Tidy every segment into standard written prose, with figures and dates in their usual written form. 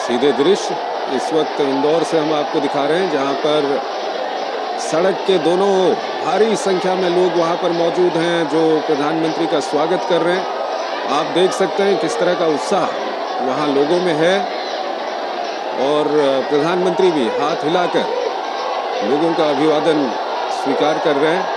सीधे दृश्य इस वक्त इंदौर से हम आपको दिखा रहे हैं, जहां पर सड़क के दोनों ओर भारी संख्या में लोग वहां पर मौजूद हैं जो प्रधानमंत्री का स्वागत कर रहे हैं। आप देख सकते हैं किस तरह का उत्साह वहां लोगों में है और प्रधानमंत्री भी हाथ हिलाकर लोगों का अभिवादन स्वीकार कर रहे हैं।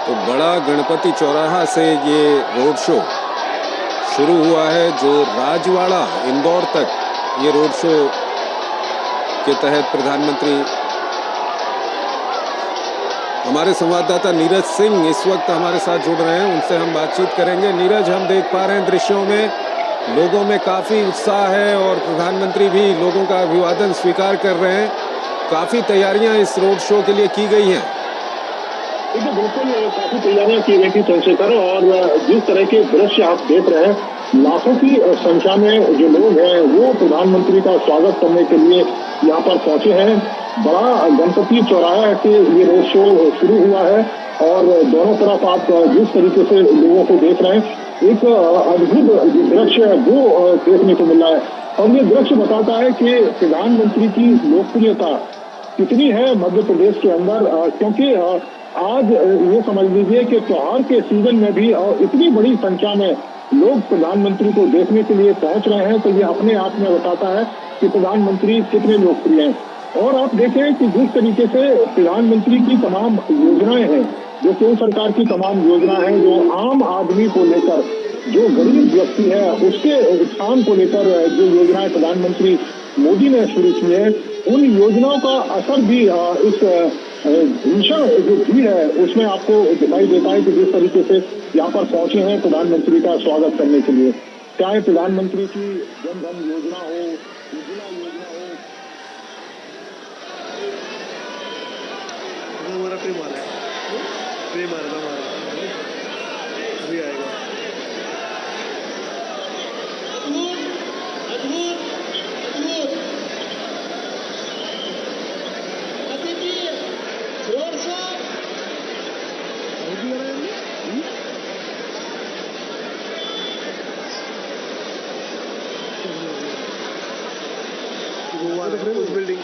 तो बड़ा गणपति चौराहा से ये रोड शो शुरू हुआ है, जो राजवाड़ा इंदौर तक ये रोड शो के तहत प्रधानमंत्री। हमारे संवाददाता नीरज सिंह इस वक्त हमारे साथ जुड़ रहे हैं, उनसे हम बातचीत करेंगे। नीरज, हम देख पा रहे हैं दृश्यों में लोगों में काफ़ी उत्साह है और प्रधानमंत्री भी लोगों का अभिवादन स्वीकार कर रहे हैं। काफ़ी तैयारियां इस रोड शो के लिए की गई हैं। देखिए, बिल्कुल काफी तैयारियां की गई थी चंद्रशेखर, और जिस तरह के दृश्य आप देख रहे हैं, लाखों की संख्या में जो लोग हैं वो प्रधानमंत्री का स्वागत करने के लिए यहाँ पर पहुंचे हैं। बड़ा गणपति चौराहा से ये रोड शो शुरू हुआ है और दोनों तरफ आप जिस तरीके से लोगों को देख रहे हैं, एक अद्भुत जो दृश्य है वो देखने को मिल रहा है। और ये दृश्य बताता है कि प्रधानमंत्री की लोकप्रियता कितनी है मध्य प्रदेश के अंदर, क्योंकि आज ये समझ लीजिए कि त्योहार के सीजन में भी इतनी बड़ी संख्या में लोग प्रधानमंत्री को देखने के लिए पहुंच रहे हैं, तो ये अपने आप में बताता है कि प्रधानमंत्री कितने लोकप्रिय हैं। और आप देखें कि जिस तरीके से प्रधानमंत्री की तमाम योजनाएं हैं, जो केंद्र सरकार की तमाम योजना है, जो आम आदमी को लेकर, जो गरीब व्यक्ति है उसके उत्थान को लेकर जो योजनाएं प्रधानमंत्री मोदी ने शुरू की है, उन योजनाओं का असर भी इस भीषण जो भीड़ है उसमें आपको दिखाई देता है कि जिस तरीके से यहाँ पर पहुंचे हैं प्रधानमंत्री का स्वागत करने के लिए, चाहे प्रधानमंत्री की जन धन योजना हो, उज्ज्वला योजना हो। हमारा प्रेम आ रहा है, प्रेम आ रहा है, अभी आएगा। उस बिल्डिंग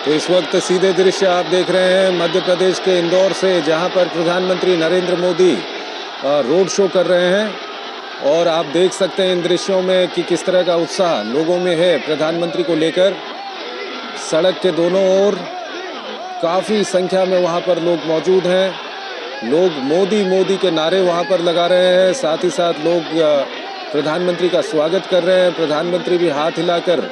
तो इस वक्त सीधे दृश्य आप देख रहे हैं मध्य प्रदेश के इंदौर से, जहां पर प्रधानमंत्री नरेंद्र मोदी रोड शो कर रहे हैं। और आप देख सकते हैं इन दृश्यों में कि किस तरह का उत्साह लोगों में है प्रधानमंत्री को लेकर। सड़क के दोनों ओर काफ़ी संख्या में वहां पर लोग मौजूद हैं। लोग मोदी मोदी के नारे वहां पर लगा रहे हैं, साथ ही साथ लोग प्रधानमंत्री का स्वागत कर रहे हैं। प्रधानमंत्री भी हाथ हिलाकर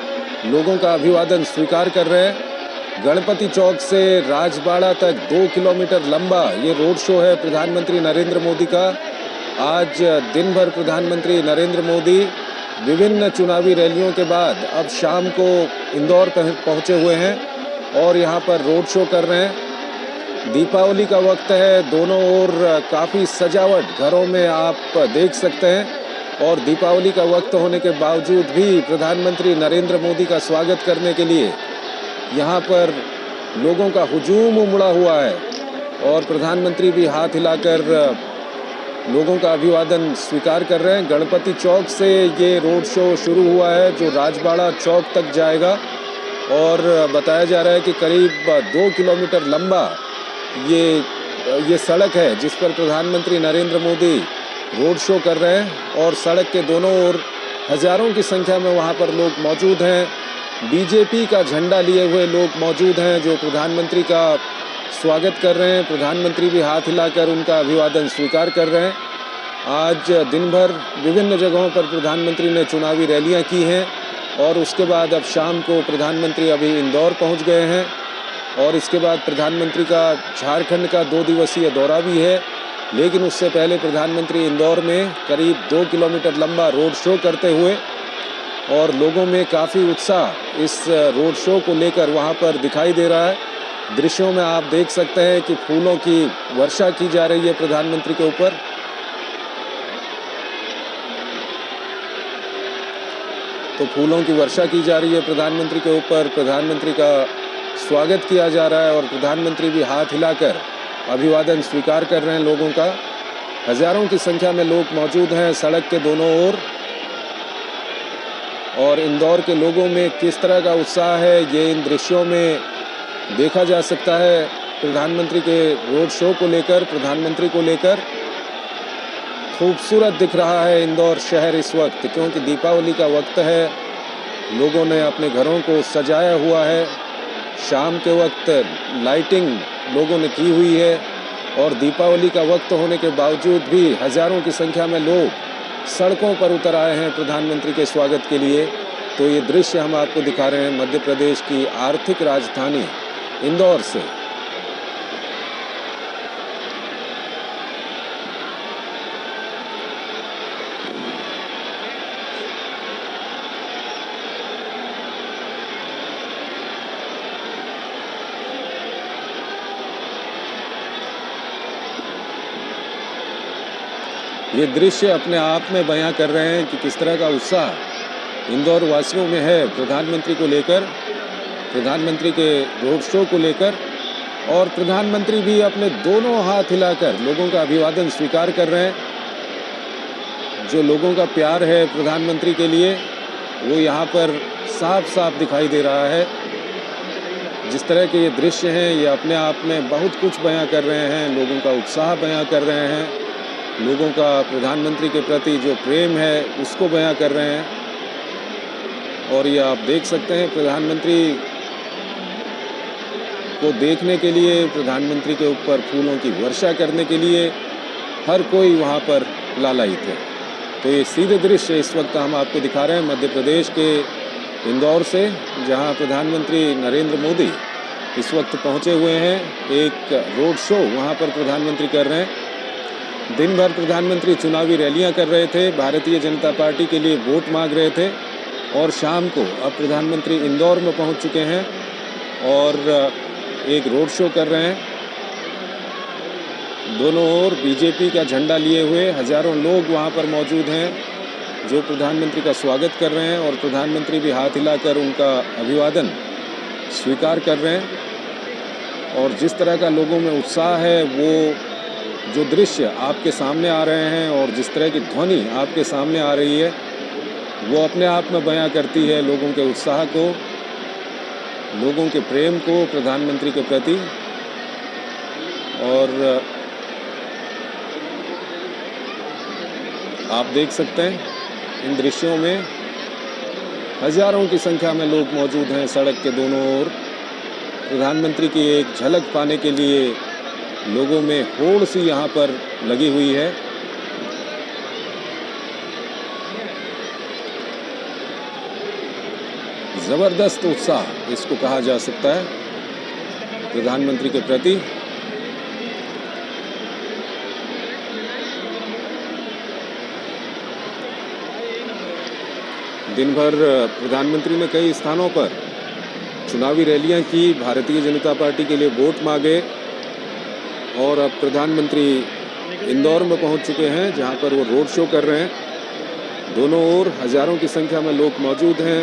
लोगों का अभिवादन स्वीकार कर रहे हैं। गणपति चौक से राजबाड़ा तक 2 किलोमीटर लंबा ये रोड शो है प्रधानमंत्री नरेंद्र मोदी का। आज दिन भर प्रधानमंत्री नरेंद्र मोदी विभिन्न चुनावी रैलियों के बाद अब शाम को इंदौर पहुंचे हुए हैं और यहां पर रोड शो कर रहे हैं। दीपावली का वक्त है, दोनों ओर काफ़ी सजावट घरों में आप देख सकते हैं। और दीपावली का वक्त होने के बावजूद भी प्रधानमंत्री नरेंद्र मोदी का स्वागत करने के लिए यहाँ पर लोगों का हुजूम उमड़ा हुआ है और प्रधानमंत्री भी हाथ हिलाकर लोगों का अभिवादन स्वीकार कर रहे हैं। गणपति चौक से ये रोड शो शुरू हुआ है जो राजबाड़ा चौक तक जाएगा और बताया जा रहा है कि करीब 2 किलोमीटर लंबा ये सड़क है जिस पर प्रधानमंत्री नरेंद्र मोदी रोड शो कर रहे हैं। और सड़क के दोनों ओर हजारों की संख्या में वहाँ पर लोग मौजूद हैं। बीजेपी का झंडा लिए हुए लोग मौजूद हैं जो प्रधानमंत्री का स्वागत कर रहे हैं। प्रधानमंत्री भी हाथ हिलाकर उनका अभिवादन स्वीकार कर रहे हैं। आज दिन भर विभिन्न जगहों पर प्रधानमंत्री ने चुनावी रैलियां की हैं और उसके बाद अब शाम को प्रधानमंत्री अभी इंदौर पहुंच गए हैं और इसके बाद प्रधानमंत्री का झारखंड का 2 दिवसीय दौरा भी है। लेकिन उससे पहले प्रधानमंत्री इंदौर में करीब 2 किलोमीटर लंबा रोड शो करते हुए और लोगों में काफ़ी उत्साह इस रोड शो को लेकर वहाँ पर दिखाई दे रहा है। दृश्यों में आप देख सकते हैं कि फूलों की वर्षा की जा रही है प्रधानमंत्री के ऊपर। तो फूलों की वर्षा की जा रही है प्रधानमंत्री के ऊपर, प्रधानमंत्री का स्वागत किया जा रहा है और प्रधानमंत्री भी हाथ हिलाकर अभिवादन स्वीकार कर रहे हैं लोगों का। हजारों की संख्या में लोग मौजूद हैं सड़क के दोनों ओर और इंदौर के लोगों में किस तरह का उत्साह है ये इन दृश्यों में देखा जा सकता है। प्रधानमंत्री के रोड शो को लेकर, प्रधानमंत्री को लेकर खूबसूरत दिख रहा है इंदौर शहर इस वक्त, क्योंकि दीपावली का वक्त है। लोगों ने अपने घरों को सजाया हुआ है। शाम के वक्त लाइटिंग लोगों ने की हुई है और दीपावली का वक्त होने के बावजूद भी हजारों की संख्या में लोग सड़कों पर उतर आए हैं प्रधानमंत्री के स्वागत के लिए। तो ये दृश्य हम आपको दिखा रहे हैं मध्य प्रदेश की आर्थिक राजधानी इंदौर से। ये दृश्य अपने आप में बयां कर रहे हैं कि किस तरह का उत्साह इंदौर वासियों में है प्रधानमंत्री को लेकर, प्रधानमंत्री के रोड शो को लेकर। और प्रधानमंत्री भी अपने दोनों हाथ हिलाकर लोगों का अभिवादन स्वीकार कर रहे हैं। जो लोगों का प्यार है प्रधानमंत्री के लिए वो यहाँ पर साफ साफ दिखाई दे रहा है। जिस तरह के ये दृश्य हैं ये अपने आप में बहुत कुछ बयां कर रहे हैं, लोगों का उत्साह बयां कर रहे हैं, लोगों का प्रधानमंत्री के प्रति जो प्रेम है उसको बयां कर रहे हैं। और ये आप देख सकते हैं को देखने के लिए, प्रधानमंत्री के ऊपर फूलों की वर्षा करने के लिए हर कोई वहाँ पर लालायित है। तो ये सीधे दृश्य इस वक्त हम आपको दिखा रहे हैं मध्य प्रदेश के इंदौर से, जहाँ प्रधानमंत्री नरेंद्र मोदी इस वक्त पहुँचे हुए हैं। एक रोड शो वहाँ पर प्रधानमंत्री कर रहे हैं। दिन भर प्रधानमंत्री चुनावी रैलियाँ कर रहे थे, भारतीय जनता पार्टी के लिए वोट मांग रहे थे, और शाम को अब प्रधानमंत्री इंदौर में पहुँच चुके हैं और एक रोड शो कर रहे हैं। दोनों ओर बीजेपी का झंडा लिए हुए हजारों लोग वहां पर मौजूद हैं, जो प्रधानमंत्री का स्वागत कर रहे हैं, और प्रधानमंत्री भी हाथ हिलाकर उनका अभिवादन स्वीकार कर रहे हैं। और जिस तरह का लोगों में उत्साह है, वो जो दृश्य आपके सामने आ रहे हैं और जिस तरह की ध्वनि आपके सामने आ रही है, वो अपने आप में बयां करती है लोगों के उत्साह को, लोगों के प्रेम को प्रधानमंत्री के प्रति। और आप देख सकते हैं इन दृश्यों में हजारों की संख्या में लोग मौजूद हैं सड़क के दोनों ओर। प्रधानमंत्री की एक झलक पाने के लिए लोगों में होड़ सी यहाँ पर लगी हुई है। जबरदस्त उत्साह इसको कहा जा सकता है प्रधानमंत्री के प्रति। दिन भर प्रधानमंत्री ने कई स्थानों पर चुनावी रैलियां की, भारतीय जनता पार्टी के लिए वोट मांगे, और अब प्रधानमंत्री इंदौर में पहुंच चुके हैं, जहां पर वो रोड शो कर रहे हैं। दोनों ओर हजारों की संख्या में लोग मौजूद हैं।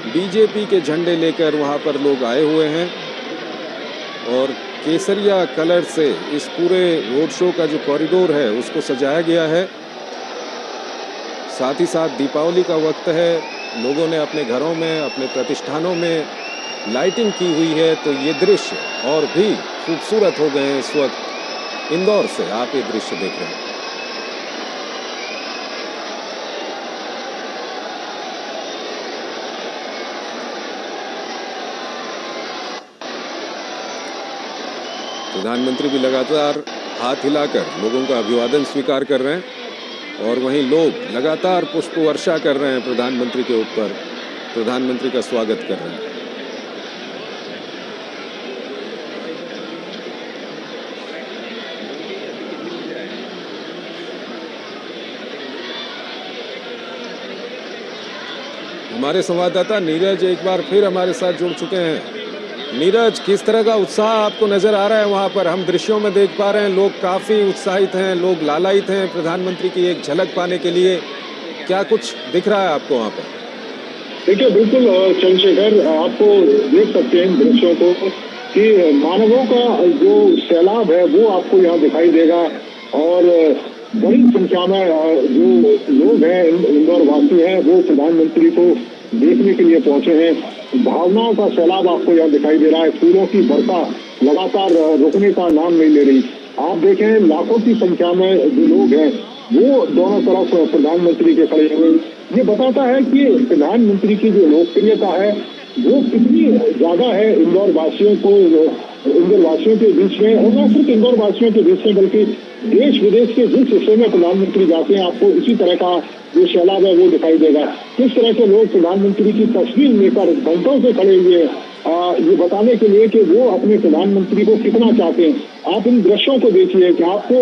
बीजेपी के झंडे लेकर वहां पर लोग आए हुए हैं, और केसरिया कलर से इस पूरे रोड शो का जो कॉरिडोर है उसको सजाया गया है। साथ ही साथ दीपावली का वक्त है, लोगों ने अपने घरों में, अपने प्रतिष्ठानों में लाइटिंग की हुई है, तो ये दृश्य और भी खूबसूरत हो गए हैं। इस वक्त इंदौर से आप ये दृश्य देख रहे हैं। प्रधानमंत्री भी लगातार हाथ हिलाकर लोगों का अभिवादन स्वीकार कर रहे हैं, और वहीं लोग लगातार पुष्प वर्षा कर रहे हैं प्रधानमंत्री के ऊपर, प्रधानमंत्री का स्वागत कर रहे हैं। हमारे संवाददाता नीरज एक बार फिर हमारे साथ जुड़ चुके हैं। नीरज, किस तरह का उत्साह आपको नजर आ रहा है वहां पर? हम दृश्यों में देख पा रहे हैं लोग काफी उत्साहित हैं, लोग लालायित हैं प्रधानमंत्री की एक झलक पाने के लिए। क्या कुछ दिख रहा है आपको वहां पर? देखिए, बिल्कुल चंद्रशेखर, आपको देख सकते हैं दृश्यों को कि मानवों का जो सैलाब है वो आपको यहाँ दिखाई देगा, और बड़ी संख्या में जो लोग हैं, इंदौर वासी हैं, वो प्रधानमंत्री को देखने के लिए पहुंचे हैं। भावनाओं का सैलाब आपको यहाँ दिखाई दे रहा है। फूलों की वर्षा लगातार रुकने का नाम नहीं ले रही। आप देखें, लाखों की संख्या में जो लोग हैं वो दोनों तरफ प्रधानमंत्री के खड़े हुए। ये बताता है कि प्रधानमंत्री की जो लोकप्रियता है वो कितनी ज्यादा है इंदौर वासियों को, इंदौर वासियों के बीच में, और न सिर्फ इंदौर वासियों के बीच में बल्कि देश विदेश के जिस हिस्से में प्रधानमंत्री जाते हैं, आपको इसी तरह का जो सैलाब है वो दिखाई देगा। किस तरह के लोग प्रधानमंत्री की तस्वीर लेकर घंटों से खड़े हुए ये बताने के लिए कि वो अपने प्रधानमंत्री को कितना चाहते हैं। आप इन दृश्यों को देखिए कि आपको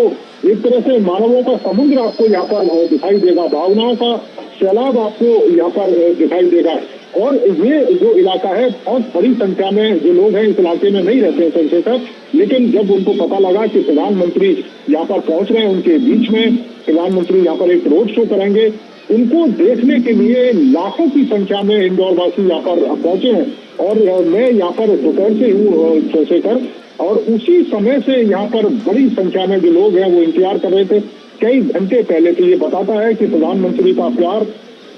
एक तरह से मानवों का समुद्र आपको यहाँ पर दिखाई देगा, भावनाओं का सैलाब आपको यहाँ पर दिखाई देगा। और ये जो इलाका है, बहुत बड़ी संख्या में जो लोग हैं इस इलाके में नहीं रहते हैं चंद्रशेखर, लेकिन जब उनको पता लगा कि प्रधानमंत्री यहाँ पर पहुंच रहे हैं, उनके बीच में प्रधानमंत्री यहाँ पर एक रोड शो करेंगे, उनको देखने के लिए लाखों की संख्या में इंदौर वासी यहाँ पर पहुंचे हैं। और मैं यहाँ पर दोपहर से हूँ चंद्रशेखर, और उसी समय से यहाँ पर बड़ी संख्या में जो लोग हैं वो इंतजार कर रहे थे कई घंटे पहले। तो ये बताता है कि प्रधानमंत्री का प्यार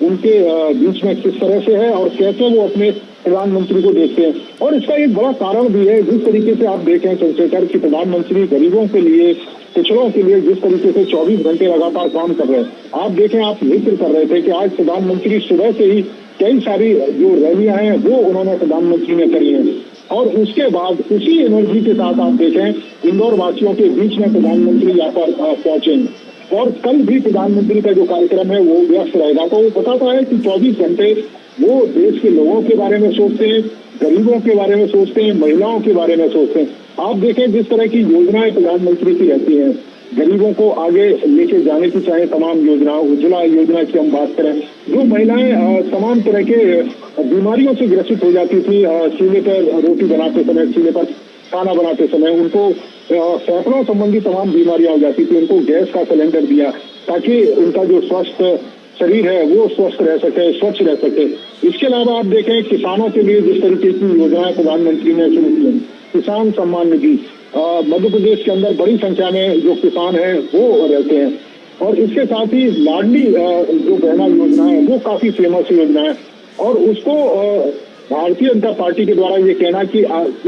उनके बीच में किस तरह से है और कैसे वो अपने प्रधानमंत्री को देखते हैं। और इसका एक बड़ा कारण भी है, जिस तरीके से आप देखें चंद्रशेखर कि प्रधानमंत्री गरीबों के लिए, पिछड़ों के लिए जिस तरीके से 24 घंटे लगातार काम कर रहे हैं। आप देखें, आप जिक्र कर रहे थे कि आज प्रधानमंत्री सुबह से ही कई सारी जो रैलियां हैं वो उन्होंने प्रधानमंत्री ने करी हैं। और उसके बाद उसी एनर्जी के साथ आप देखें इंदौर वासियों के बीच में प्रधानमंत्री यहाँ पर पहुंचेंगे। और कल भी प्रधानमंत्री का जो कार्यक्रम है वो व्यस्त रहेगा। तो वो बताता है कि 24 घंटे वो देश के लोगों के बारे में सोचते हैं, गरीबों के बारे में सोचते हैं, महिलाओं के बारे में सोचते हैं। आप देखें जिस तरह की योजनाएं प्रधानमंत्री की रहती हैं, गरीबों को आगे लेके जाने की चाहे तमाम योजना, उज्ज्वला योजना की हम बात करें, जो महिलाएं तमाम तरह के बीमारियों से ग्रसित हो जाती थी, चूल्हे पर रोटी बनाते समय, चूल्हे पर खाना बनाते समय उनको फेफड़ों संबंधी तमाम बीमारियां हो जाती थी, उनको गैस का सिलेंडर दिया ताकि उनका जो स्वस्थ शरीर है वो स्वस्थ रह सके, स्वच्छ रह सके। इसके अलावा आप देखें किसानों के लिए जिस तरीके की योजनाएं प्रधानमंत्री ने शुरू की है, किसान सम्मान निधि, मध्य प्रदेश के अंदर बड़ी संख्या में जो किसान हैं वो रहते हैं। और इसके साथ ही लाडली जो बहना योजना है वो काफी फेमस योजना है और उसको भारतीय जनता पार्टी के द्वारा ये कहना कि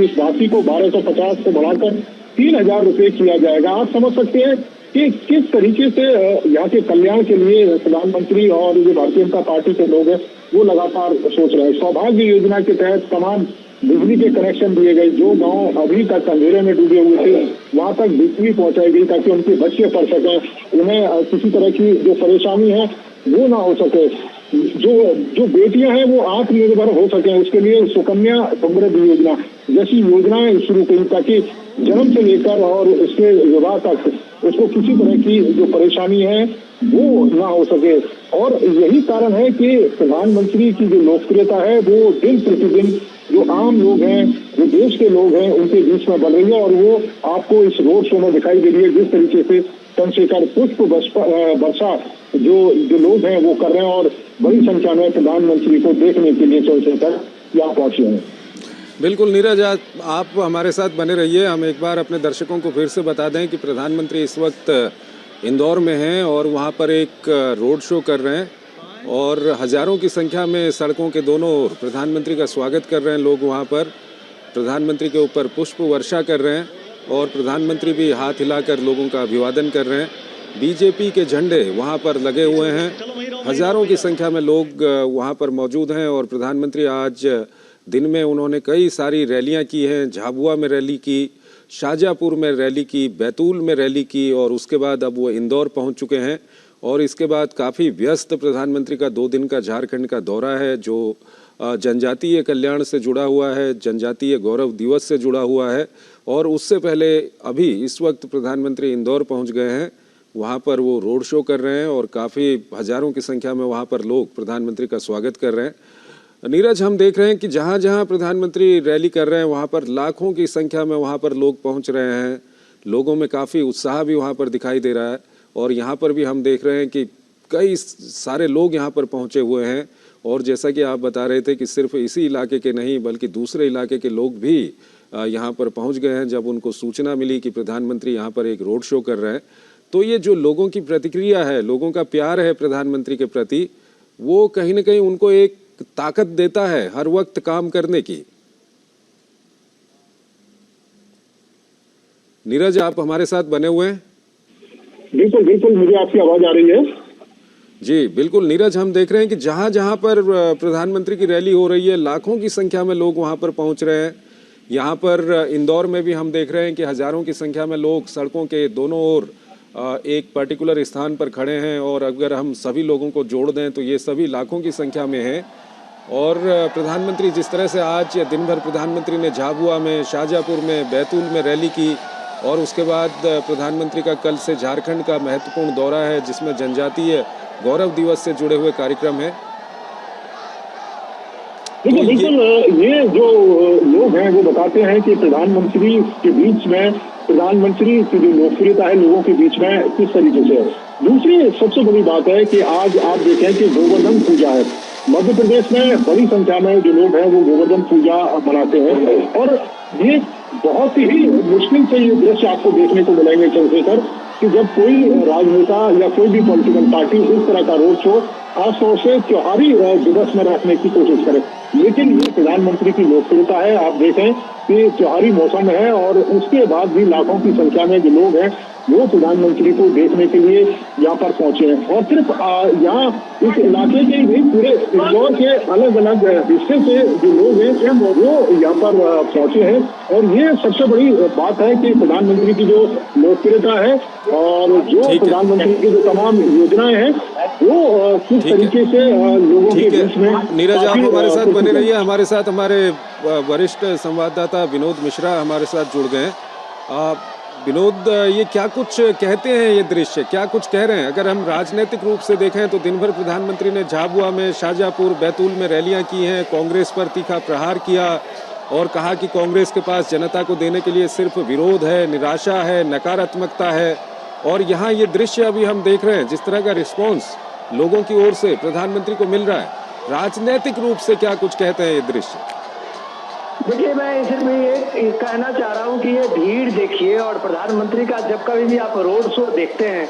इस राशि को 1250 से बढ़ाकर 3000 रुपए किया जाएगा। आप समझ सकते हैं कि किस तरीके से यहाँ के कल्याण के लिए प्रधानमंत्री और जो भारतीय जनता पार्टी के लोग हैं वो लगातार सोच रहे हैं। सौभाग्य योजना के तहत तमाम बिजली के कनेक्शन दिए गए, जो गांव अभी तक अंधेरे में डूबे हुए थे वहां तक बिजली पहुंचाई गई ताकि उनके बच्चे पढ़ सकें, उन्हें किसी तरह की जो परेशानी है वो ना हो सके, जो बेटियां हैं वो आत्मनिर्भर हो सके, उसके लिए सुकन्या समृद्धि योजना जैसी योजनाएं शुरू की ताकि जन्म से लेकर और उसके विवाह तक उसको किसी तरह की जो परेशानी है वो ना हो सके। और यही कारण है कि प्रधानमंत्री की जो लोकप्रियता है वो दिन प्रतिदिन जो आम लोग हैं, जो देश के लोग हैं उनके बीच में बढ़ रही है। और वो आपको इस रोड शो में दिखाई दे रही है जिस तरीके से चंद्रशेखर पुष्प वर्षा जो लोग हैं वो कर रहे हैं और बड़ी संख्या में प्रधानमंत्री को देखने के लिए चंद्रशेखर यहाँ पहुंचे हैं। बिल्कुल नीरज, आप हमारे साथ बने रहिए। हम एक बार अपने दर्शकों को फिर से बता दें कि प्रधानमंत्री इस वक्त इंदौर में हैं और वहाँ पर एक रोड शो कर रहे हैं और हज़ारों की संख्या में सड़कों के दोनों ओर प्रधानमंत्री का स्वागत कर रहे हैं लोग। वहाँ पर प्रधानमंत्री के ऊपर पुष्प वर्षा कर रहे हैं और प्रधानमंत्री भी हाथ हिलाकर लोगों का अभिवादन कर रहे हैं। बीजेपी के झंडे वहाँ पर लगे हुए हैं, हज़ारों की संख्या में लोग वहाँ पर मौजूद हैं और प्रधानमंत्री आज दिन में उन्होंने कई सारी रैलियाँ की हैं। झाबुआ में रैली की, शाहजहाँपुर में रैली की, बैतूल में रैली की और उसके बाद अब वो इंदौर पहुँच चुके हैं। और इसके बाद काफ़ी व्यस्त प्रधानमंत्री का 2 दिन का झारखंड का दौरा है जो जनजातीय कल्याण से जुड़ा हुआ है, जनजातीय गौरव दिवस से जुड़ा हुआ है। और उससे पहले अभी इस वक्त प्रधानमंत्री इंदौर पहुंच गए हैं, वहां पर वो रोड शो कर रहे हैं और काफ़ी हज़ारों की संख्या में वहां पर लोग प्रधानमंत्री का स्वागत कर रहे हैं। नीरज, हम देख रहे हैं कि जहां जहां प्रधानमंत्री रैली कर रहे हैं वहां पर लाखों की संख्या में वहां पर लोग पहुंच रहे हैं। लोगों में काफ़ी उत्साह भी वहां पर दिखाई दे रहा है और यहाँ पर भी हम देख रहे हैं कि कई सारे लोग यहाँ पर पहुँचे हुए हैं। और जैसा कि आप बता रहे थे कि सिर्फ इसी इलाके के नहीं बल्कि दूसरे इलाके के लोग भी यहाँ पर पहुँच गए हैं जब उनको सूचना मिली कि प्रधानमंत्री यहाँ पर एक रोड शो कर रहे हैं। तो ये जो लोगों की प्रतिक्रिया है, लोगों का प्यार है प्रधानमंत्री के प्रति, वो कहीं ना कहीं उनको एक ताकत देता है हर वक्त काम करने की। नीरज, आप हमारे साथ बने हुए हैं? बिल्कुल बिल्कुल, मुझे आपकी आवाज आ रही है। जी बिल्कुल नीरज, हम देख रहे हैं कि जहां जहां पर प्रधानमंत्री की रैली हो रही है लाखों की संख्या में लोग वहां पर पहुंच रहे हैं। यहाँ पर इंदौर में भी हम देख रहे हैं कि हज़ारों की संख्या में लोग सड़कों के दोनों ओर एक पर्टिकुलर स्थान पर खड़े हैं और अगर हम सभी लोगों को जोड़ दें तो ये सभी लाखों की संख्या में है। और प्रधानमंत्री जिस तरह से आज दिन भर प्रधानमंत्री ने झाबुआ में, शाहजहाँपुर में, बैतूल में रैली की और उसके बाद प्रधानमंत्री का कल से झारखंड का महत्वपूर्ण दौरा है जिसमें जनजातीय गौरव दिवस से जुड़े हुए कार्यक्रम है। बिल्कुल बिल्कुल, ये जो लोग हैं वो बताते हैं कि प्रधानमंत्री के बीच में प्रधानमंत्री की जो लोकप्रियता है लोगों के बीच में किस तरीके से है। दूसरी सबसे बड़ी बात है कि आज आप देखें कि गोवर्धन पूजा है मध्य प्रदेश में, बड़ी संख्या में जो लोग हैं वो गोवर्धन पूजा मनाते हैं और ये बहुत ही मुश्किल से ये दृश्य आपको देखने को मिलेंगे चंद्रशेखर कि जब कोई राजनेता या कोई भी पॉलिटिकल पार्टी इस तरह का रोड शो खासतौर से त्योहारी दिवस में रखने की कोशिश करे। लेकिन ये प्रधानमंत्री की लोकप्रियता है। आप देखें कि त्योहारी मौसम है और उसके बाद भी लाखों की संख्या में जो लोग हैं वो प्रधानमंत्री को देखने के लिए यहाँ पर पहुंचे हैं। और सिर्फ यहाँ इस इलाके के ही पूरे इंदौर के अलग अलग हिस्से से जो लोग हैं वो यहाँ पर पहुंचे हैं। और ये सबसे बड़ी बात है कि प्रधानमंत्री की जो लोकप्रियता है और जो प्रधानमंत्री की जो तमाम योजनाएं हैं वो किस तरीके से लोगों के बीच में। नीरज, आप हमारे साथ बने रहिए। हमारे साथ हमारे वरिष्ठ संवाददाता विनोद मिश्रा हमारे साथ जुड़ गए। विनोद, ये क्या कुछ कहते हैं, ये दृश्य क्या कुछ कह रहे हैं? अगर हम राजनीतिक रूप से देखें तो दिन भर प्रधानमंत्री ने झाबुआ में, शाहजहांपुर, बैतूल में रैलियां की हैं, कांग्रेस पर तीखा प्रहार किया और कहा कि कांग्रेस के पास जनता को देने के लिए सिर्फ विरोध है, निराशा है, नकारात्मकता है। और यहाँ ये दृश्य अभी हम देख रहे हैं, जिस तरह का रिस्पॉन्स लोगों की ओर से प्रधानमंत्री को मिल रहा है, राजनीतिक रूप से क्या कुछ कहते हैं ये दृश्य? देखिए, मैं सिर्फ ये कहना चाह रहा हूँ कि ये भीड़ देखिए, और प्रधानमंत्री का जब कभी भी आप रोड शो देखते हैं,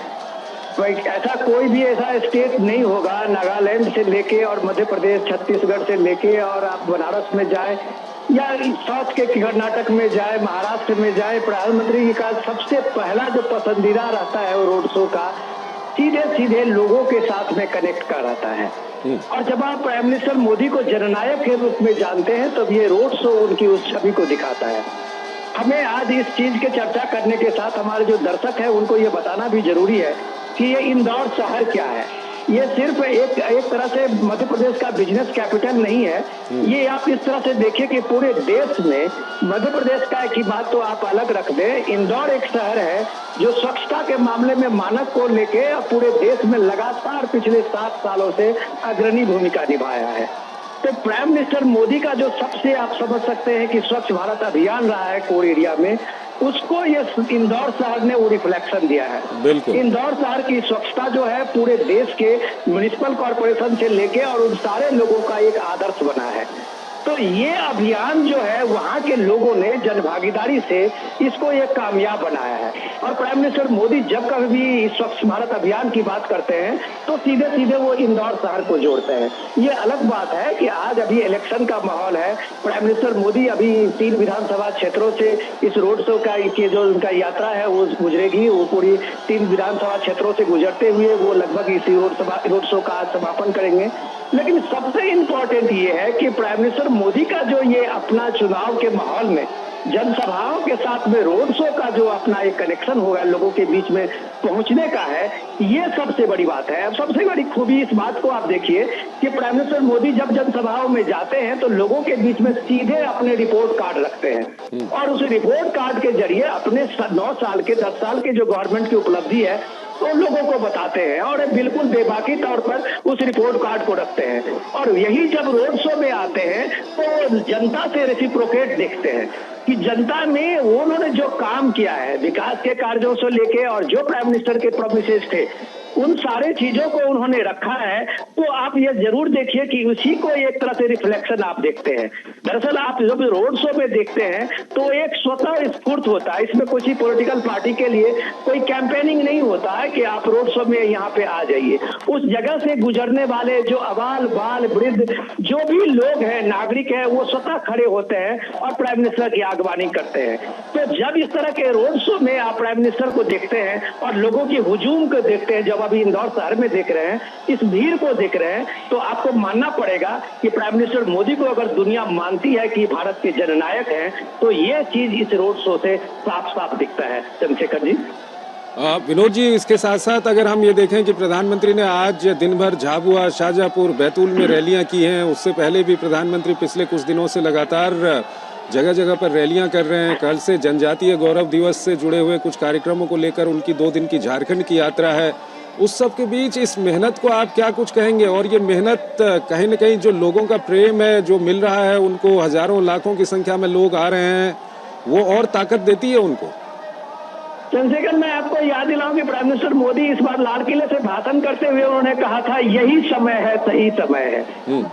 भाई ऐसा कोई भी ऐसा स्टेट नहीं होगा, नागालैंड से लेके और मध्य प्रदेश, छत्तीसगढ़ से लेके और आप बनारस में जाए या साउथ के कर्नाटक में जाए, महाराष्ट्र में जाए, प्रधानमंत्री का सबसे पहला जो पसंदीदा रहता है वो रोड शो का सीधे सीधे लोगों के साथ में कनेक्ट कर रहता है। और जब आप प्राइम मिनिस्टर मोदी को जननायक के रूप में जानते हैं तब ये रोड शो उनकी उस छवि को दिखाता है। हमें आज इस चीज के चर्चा करने के साथ हमारे जो दर्शक हैं उनको ये बताना भी जरूरी है कि ये इंदौर शहर क्या है। ये सिर्फ एक तरह से मध्य प्रदेश का बिजनेस कैपिटल नहीं है। ये आप इस तरह से देखिए कि पूरे देश में मध्य प्रदेश का की बात तो आप अलग रख दें, इंदौर एक शहर है जो स्वच्छता के मामले में मानक को लेके पूरे देश में लगातार पिछले 7 सालों से अग्रणी भूमिका निभाया है। तो प्राइम मिनिस्टर मोदी का जो सबसे आप समझ सकते हैं कि स्वच्छ भारत अभियान रहा है कोर एरिया में, उसको ये इंदौर शहर ने वो रिफ्लेक्शन दिया है। बिल्कुल, इंदौर शहर की स्वच्छता जो है पूरे देश के म्युनिसिपल कॉर्पोरेशन से लेके और उन सारे लोगों का एक आदर्श बना है। तो ये अभियान जो है वहाँ के लोगों ने जनभागीदारी से इसको एक कामयाब बनाया है। और प्राइम मिनिस्टर मोदी जब कभी भी स्वच्छ भारत अभियान की बात करते हैं तो सीधे सीधे वो इंदौर शहर को जोड़ते हैं। ये अलग बात है कि आज अभी इलेक्शन का माहौल है। प्राइम मिनिस्टर मोदी अभी 3 विधानसभा क्षेत्रों से इस रोड शो का जो उनका यात्रा है वो गुजरेगी। वो पूरी 3 विधानसभा क्षेत्रों से गुजरते हुए वो लगभग इसी रोड शो का आज समापन करेंगे। लेकिन सबसे इम्पोर्टेंट ये है कि प्राइम मिनिस्टर मोदी का जो ये अपना चुनाव के माहौल में जनसभाओं के साथ में रोड शो का जो अपना एक कनेक्शन होगा लोगों के बीच में पहुंचने का है, ये सबसे बड़ी बात है। अब सबसे बड़ी खूबी इस बात को आप देखिए कि प्राइम मिनिस्टर मोदी जब जनसभाओं में जाते हैं तो लोगों के बीच में सीधे अपने रिपोर्ट कार्ड रखते हैं और उस रिपोर्ट कार्ड के जरिए अपने 9 साल के 10 साल के जो गवर्नमेंट की उपलब्धि है तो लोगों को बताते हैं और बिल्कुल बेबाकी तौर पर उस रिपोर्ट कार्ड को रखते हैं। और यही जब रोड शो में आते हैं तो जनता से रेसिप्रोकेट देखते हैं कि जनता में उन्होंने जो काम किया है विकास के कार्यों से लेके और जो प्राइम मिनिस्टर के प्रोमिसेस थे उन सारे चीजों को उन्होंने रखा है। तो आप ये जरूर देखिए कि उसी को एक तरह से रिफ्लेक्शन आप देखते हैं। दरअसल आप जब रोड शो में देखते हैं तो एक स्वतः स्फूर्त होता है, इसमें किसी पॉलिटिकल पार्टी के लिए कोई कैंपेनिंग नहीं होता है कि आप रोड शो में यहाँ पे आ जाइए। उस जगह से गुजरने वाले जो अबाल बाल वृद्ध जो भी लोग हैं, नागरिक हैं, वो स्वतः खड़े होते हैं और प्राइम मिनिस्टर की आगवानी करते हैं। तो जब इस तरह के रोड शो में आप प्राइम मिनिस्टर को देखते हैं और लोगों की हुजूम को देखते हैं, जब अभी इंदौर शहर में देख रहे हैं, इस भीड़ को देख रहे हैं, तो आपको मानना पड़ेगा कि प्राइम मिनिस्टर मोदी को अगर दुनिया मानती है कि भारत के जननायक हैं तो ये चीज इस रोड शो से साफ साफ दिखता है। चंद्रशेखर जी। विनोद जी, इसके साथ साथ अगर हम ये देखें कि प्रधानमंत्री ने आज दिन भर झाबुआ, शाहजहांपुर, बैतूल में रैलियां की हैं, उससे पहले भी प्रधानमंत्री पिछले कुछ दिनों से लगातार जगह जगह पर रैलियां कर रहे हैं। कल से जनजातीय गौरव दिवस से जुड़े हुए कुछ कार्यक्रमों को लेकर उनकी 2 दिन की झारखंड की यात्रा है। उस सब के बीच इस मेहनत को आप क्या कुछ कहेंगे? और ये मेहनत कहीं न कहीं जो लोगों का प्रेम है जो मिल रहा है, उनको हजारों लाखों की संख्या में लोग आ रहे हैं, वो और ताकत देती है उनको? चंद्रशेखर, मैं आपको याद दिलाऊं कि प्राइम मिनिस्टर मोदी इस बार लाल किले से भाषण करते हुए उन्होंने कहा था यही समय है, सही समय है।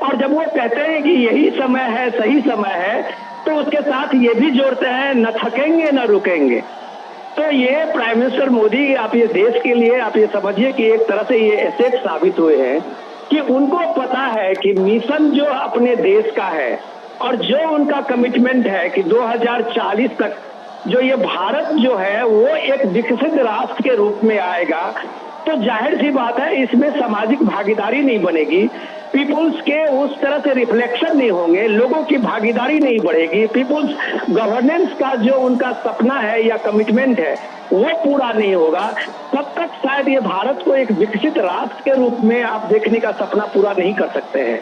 और जब वो कहते हैं कि यही समय है, सही समय है, तो उसके साथ ये भी जोड़ते हैं न थकेंगे न रुकेंगे। तो ये प्राइम मिनिस्टर मोदी आप ये देश के लिए आप ये समझिए कि एक तरह से ये एसेट साबित हुए हैं कि उनको पता है कि मिशन जो अपने देश का है और जो उनका कमिटमेंट है कि 2040 तक जो ये भारत जो है वो एक विकसित राष्ट्र के रूप में आएगा, तो जाहिर सी बात है इसमें सामाजिक भागीदारी नहीं बनेगी, पीपुल्स के उस तरह से रिफ्लेक्शन नहीं होंगे, लोगों की भागीदारी नहीं बढ़ेगी, पीपुल्स गवर्नेंस का जो उनका सपना है या कमिटमेंट है वो पूरा नहीं होगा, तब तक शायद ये भारत को एक विकसित राष्ट्र के रूप में आप देखने का सपना पूरा नहीं कर सकते हैं।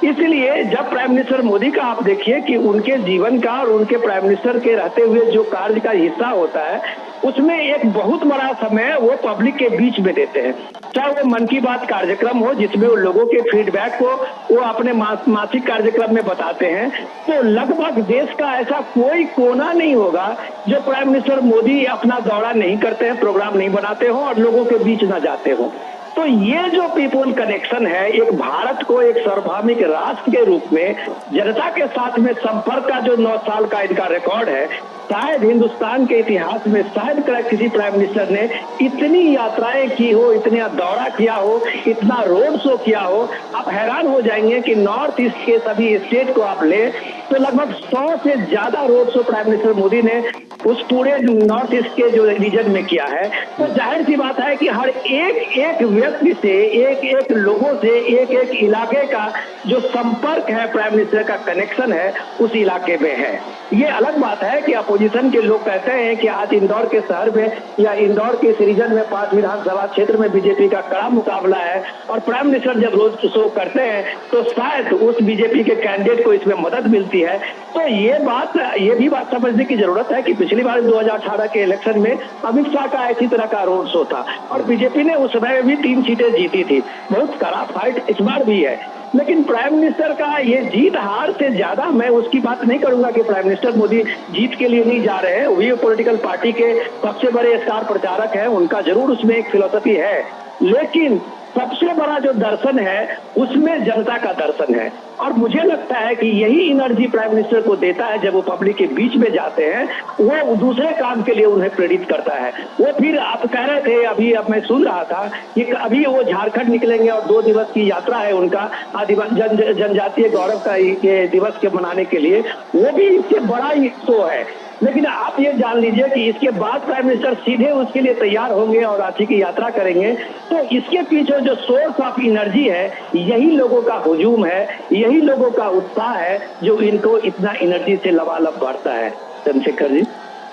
इसलिए जब प्राइम मिनिस्टर मोदी का आप देखिए कि उनके जीवन का और उनके प्राइम मिनिस्टर के रहते हुए जो कार्य का हिस्सा होता है, उसमें एक बहुत बड़ा समय वो पब्लिक के बीच में देते हैं। चाहे वो मन की बात कार्यक्रम हो जिसमें वो लोगों के फीडबैक को वो अपने मासिक कार्यक्रम में बताते हैं, तो लगभग देश का ऐसा कोई कोना नहीं होगा जो प्राइम मिनिस्टर मोदी अपना दौरा नहीं करते हैं, प्रोग्राम नहीं बनाते हो और लोगों के बीच न जाते हो। तो ये जो पीपुल कनेक्शन है, एक भारत को एक सार्वभौमिक राष्ट्र के रूप में जनता के साथ में संपर्क का जो 9 साल का इनका रिकॉर्ड है, शायद हिंदुस्तान के इतिहास में शायद किसी प्राइम मिनिस्टर ने इतनी यात्राएं की हो, इतना दौरा किया हो, इतना रोड शो किया हो। आप हैरान हो जाएंगे कि नॉर्थ ईस्ट के सभी स्टेट को आप ले तो लगभग 100 से ज्यादा road show prime minister Modi ने उस पूरे नॉर्थ ईस्ट के जो रीजन में किया है। तो जाहिर सी बात है कि हर एक व्यक्ति से, एक लोगों से, एक इलाके का जो संपर्क है, प्राइम मिनिस्टर का कनेक्शन है, उस इलाके में है। ये अलग बात है कि अपोजिशन के लोग कहते हैं कि आज इंदौर के शहर में या इंदौर के इस रीजन में 5 विधानसभा क्षेत्र में बीजेपी का कड़ा मुकाबला है और प्राइम मिनिस्टर जब रोड शो करते हैं तो शायद उस बीजेपी के कैंडिडेट को इसमें मदद मिलती है। तो ये भी बात समझने की जरूरत है कि पिछली बार 2018 के इलेक्शन में अमित शाह का इसी तरह का रोड शो था और बीजेपी ने उस समय भी 3 सीटें जीती थी। बहुत कड़ा फाइट इस बार भी है, लेकिन प्राइम मिनिस्टर का ये जीत हार से ज्यादा मैं उसकी बात नहीं करूंगा कि प्राइम मिनिस्टर मोदी जीत के लिए नहीं जा रहे हैं। वही पॉलिटिकल पार्टी के सबसे बड़े स्टार प्रचारक हैं, उनका जरूर उसमें एक फिलॉसफी है, लेकिन सबसे बड़ा जो दर्शन है उसमें जनता का दर्शन है। और मुझे लगता है कि यही एनर्जी प्राइम मिनिस्टर को देता है जब वो पब्लिक के बीच में जाते हैं, वो दूसरे काम के लिए उन्हें प्रेरित करता है। वो फिर आप कह रहे थे अभी, अब मैं सुन रहा था कि अभी वो झारखंड निकलेंगे और 2 दिवस की यात्रा है उनका जनजातीय गौरव का ये दिवस के मनाने के लिए, वो भी इससे बड़ा ही शो है। लेकिन आप ये जान लीजिए कि इसके बाद प्राइम मिनिस्टर सीधे उसके लिए तैयार होंगे और रांची की यात्रा करेंगे, तो इसके पीछे जो सोर्स ऑफ एनर्जी है, यही लोगों का हुजूम है, यही लोगों का उत्साह है जो इनको इतना एनर्जी से लबालब बढ़ता है। चंद्रशेखर जी,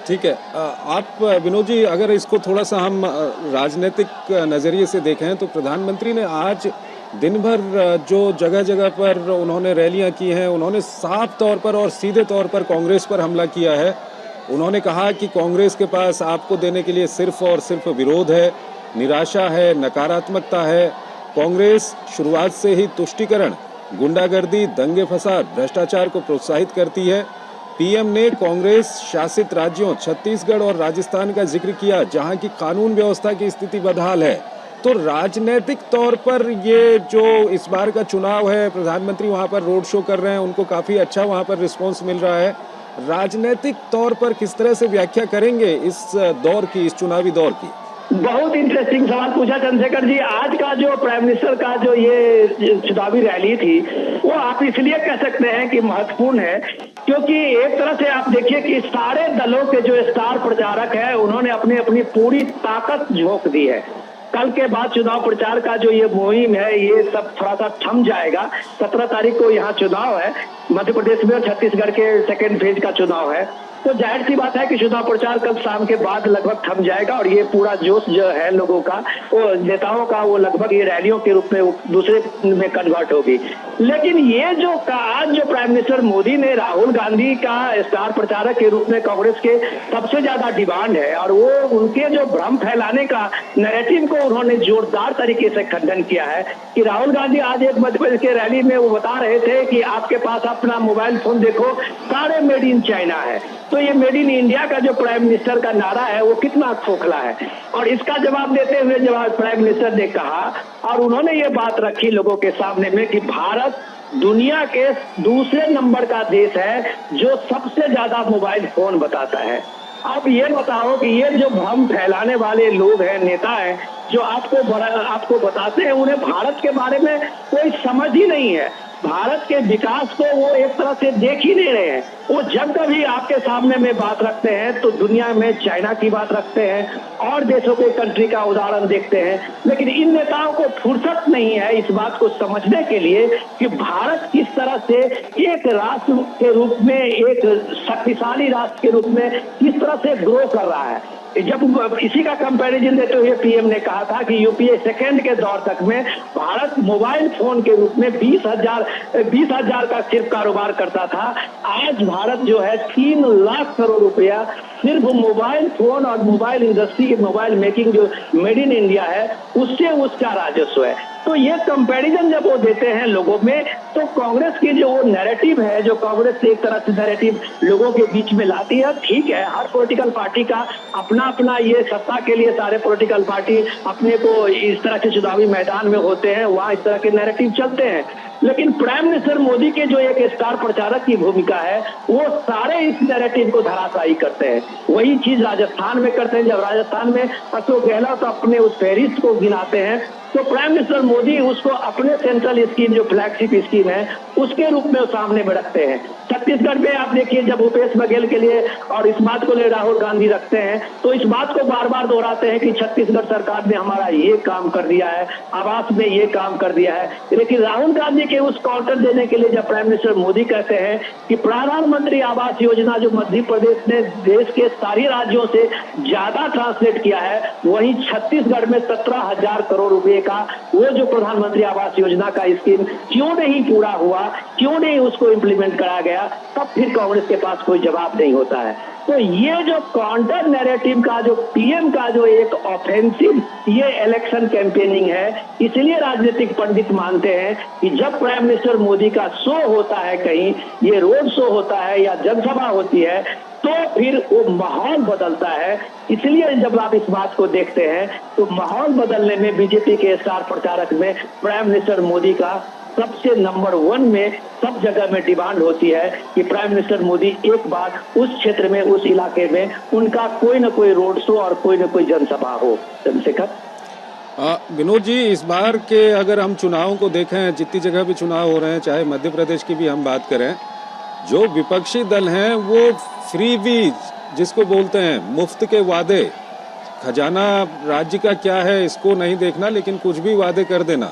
ठीक है। आप विनोद जी, अगर इसको थोड़ा सा हम राजनीतिक नजरिए से देखें तो प्रधानमंत्री ने आज दिन भर जो जगह जगह पर उन्होंने रैलियां की हैं, उन्होंने साफ तौर पर और सीधे तौर पर कांग्रेस पर हमला किया है। उन्होंने कहा कि कांग्रेस के पास आपको देने के लिए सिर्फ और सिर्फ विरोध है, निराशा है, नकारात्मकता है। कांग्रेस शुरुआत से ही तुष्टीकरण, गुंडागर्दी, दंगे फसाद, भ्रष्टाचार को प्रोत्साहित करती है। पीएम ने कांग्रेस शासित राज्यों छत्तीसगढ़ और राजस्थान का जिक्र किया जहां की कानून व्यवस्था की स्थिति बदहाल है। तो राजनीतिक तौर पर ये जो इस बार का चुनाव है, प्रधानमंत्री वहां पर रोड शो कर रहे हैं, उनको काफी अच्छा वहां पर रिस्पांस मिल रहा है। राजनीतिक तौर पर किस तरह से व्याख्या करेंगे इस दौर की, इस चुनावी दौर की? बहुत इंटरेस्टिंग सवाल पूछा चंद्रशेखर जी। आज का जो प्राइम मिनिस्टर का जो ये चुनावी रैली थी, वो आप इसलिए कह सकते हैं कि महत्वपूर्ण है क्योंकि एक तरह से आप देखिए कि सारे दलों के जो स्टार प्रचारक है, उन्होंने अपनी अपनी पूरी ताकत झोंक दी है। कल के बाद चुनाव प्रचार का जो ये मुहिम है, ये सब थोड़ा सा थम जाएगा। 17 तारीख को यहाँ चुनाव है मध्य प्रदेश में और छत्तीसगढ़ के सेकेंड फेज का चुनाव है, तो जाहिर सी बात है कि चुनाव प्रचार कल शाम के बाद लगभग थम जाएगा और ये पूरा जोश जो है लोगों का, वो नेताओं का, वो लगभग ये रैलियों के रूप में दूसरे में कन्वर्ट होगी। लेकिन ये जो आज जो प्राइम मिनिस्टर मोदी ने राहुल गांधी का स्टार प्रचारक के रूप में कांग्रेस के सबसे ज्यादा डिमांड है और वो उनके जो भ्रम फैलाने का नैरेटिव को उन्होंने जोरदार तरीके से खंडन किया है कि राहुल गांधी आज एक मध्य प्रदेश के रैली में वो बता रहे थे कि आपके पास अपना मोबाइल फोन देखो, सारे मेड इन चाइना है। तो ये मेड इन इंडिया का जो प्राइम मिनिस्टर का नारा है वो कितना खोखला है। और इसका जवाब देते हुए जब प्राइम मिनिस्टर ने कहा और उन्होंने ये बात रखी लोगों के सामने में कि भारत दुनिया के दूसरे नंबर का देश है जो सबसे ज्यादा मोबाइल फोन बताता है। आप ये बताओ कि ये जो भ्रम फैलाने वाले लोग हैं, नेता हैं, जो आपको बताते हैं, उन्हें भारत के बारे में कोई समझ ही नहीं है। भारत के विकास को वो एक तरह से देख ही नहीं रहे हैं। वो जब कभी आपके सामने में बात रखते हैं तो दुनिया में चाइना की बात रखते हैं और देशों के कंट्री का उदाहरण देखते हैं, लेकिन इन नेताओं को फुर्सत नहीं है इस बात को समझने के लिए कि भारत किस तरह से एक राष्ट्र के रूप में, एक शक्तिशाली राष्ट्र के रूप में किस तरह से ग्रो कर रहा है। जब इसी का कंपैरिजन देते हुए पीएम ने कहा था कि यूपीए सेकेंड के दौर तक में भारत मोबाइल फोन के रूप में 20,000 का सिर्फ कारोबार करता था। आज भारत जो है 3 लाख करोड़ रुपया सिर्फ मोबाइल फोन और मोबाइल इंडस्ट्री के मोबाइल मेकिंग जो मेड इन इंडिया है उससे उसका राजस्व है। तो ये कंपैरिजन जब वो देते हैं लोगों में, तो कांग्रेस की जो नैरेटिव है, जो कांग्रेस एक तरह से नैरेटिव लोगों के बीच में लाती है, ठीक है, हर पॉलिटिकल पार्टी का अपना अपना, ये सत्ता के लिए सारे पॉलिटिकल पार्टी अपने को इस तरह के चुनावी मैदान में होते हैं, वहां इस तरह के नैरेटिव चलते हैं। लेकिन प्राइम मिनिस्टर मोदी के जो एक स्टार प्रचारक की भूमिका है, वो सारे इस नैरेटिव को धराशायी करते हैं। वही चीज राजस्थान में करते हैं। जब राजस्थान में अशोक गहलोत अपने उस फहरिस्त को गिनाते हैं तो प्राइम मिनिस्टर मोदी उसको अपने सेंट्रल स्कीम, जो फ्लैगशिप स्कीम है, उसके रूप में सामने में रखते हैं। छत्तीसगढ़ में आप देखिए, जब भूपेश बघेल के लिए और इस बात को ले राहुल गांधी रखते हैं तो इस बात को बार बार दोहराते हैं कि छत्तीसगढ़ सरकार ने हमारा ये काम कर दिया है, आवास में ये काम कर दिया है। लेकिन राहुल गांधी के उस काउंटर देने के लिए जब प्राइम मिनिस्टर मोदी कहते हैं कि प्रधानमंत्री आवास योजना जो मध्य प्रदेश ने देश के सारे राज्यों से ज्यादा ट्रांसलेट किया है, वहीं छत्तीसगढ़ में 17,000 करोड़ रुपए का वो जो प्रधानमंत्री आवास योजना का स्कीम क्यों नहीं पूरा हुआ, क्यों नहीं उसको इम्प्लीमेंट करा गया, तब फिर कांग्रेस के पास कोई जवाब नहीं होता है। तो ये जो काउंटर नैरेटिव का, जो पीएम का जो एक ऑफेंसिव ये इलेक्शन कैंपेनिंग है, इसलिए राजनीतिक पंडित मानते हैं कि जब प्राइम मिनिस्टर मोदी का शो होता है, कहीं ये रोड शो होता है या जनसभा होती है, तो फिर वो माहौल बदलता है। इसलिए जब आप इस बात को देखते हैं तो माहौल बदलने में बीजेपी के स्टार प्रचारक में प्राइम मिनिस्टर मोदी का सबसे नंबर 1 में सब जगह में डिमांड होती है कि प्राइम मिनिस्टर मोदी एक बार उस क्षेत्र में, उस इलाके में उनका कोई न कोई रोड शो और कोई न कोई जनसभा हो। चंद्रशेखर विनोद जी, इस बार के अगर हम चुनावों को देखें, जितनी जगह भी चुनाव हो रहे हैं, चाहे मध्य प्रदेश की भी हम बात करें, जो विपक्षी दल हैं वो फ्रीबीज जिसको बोलते हैं, मुफ्त के वादे, खजाना राज्य का क्या है इसको नहीं देखना, लेकिन कुछ भी वादे कर देना।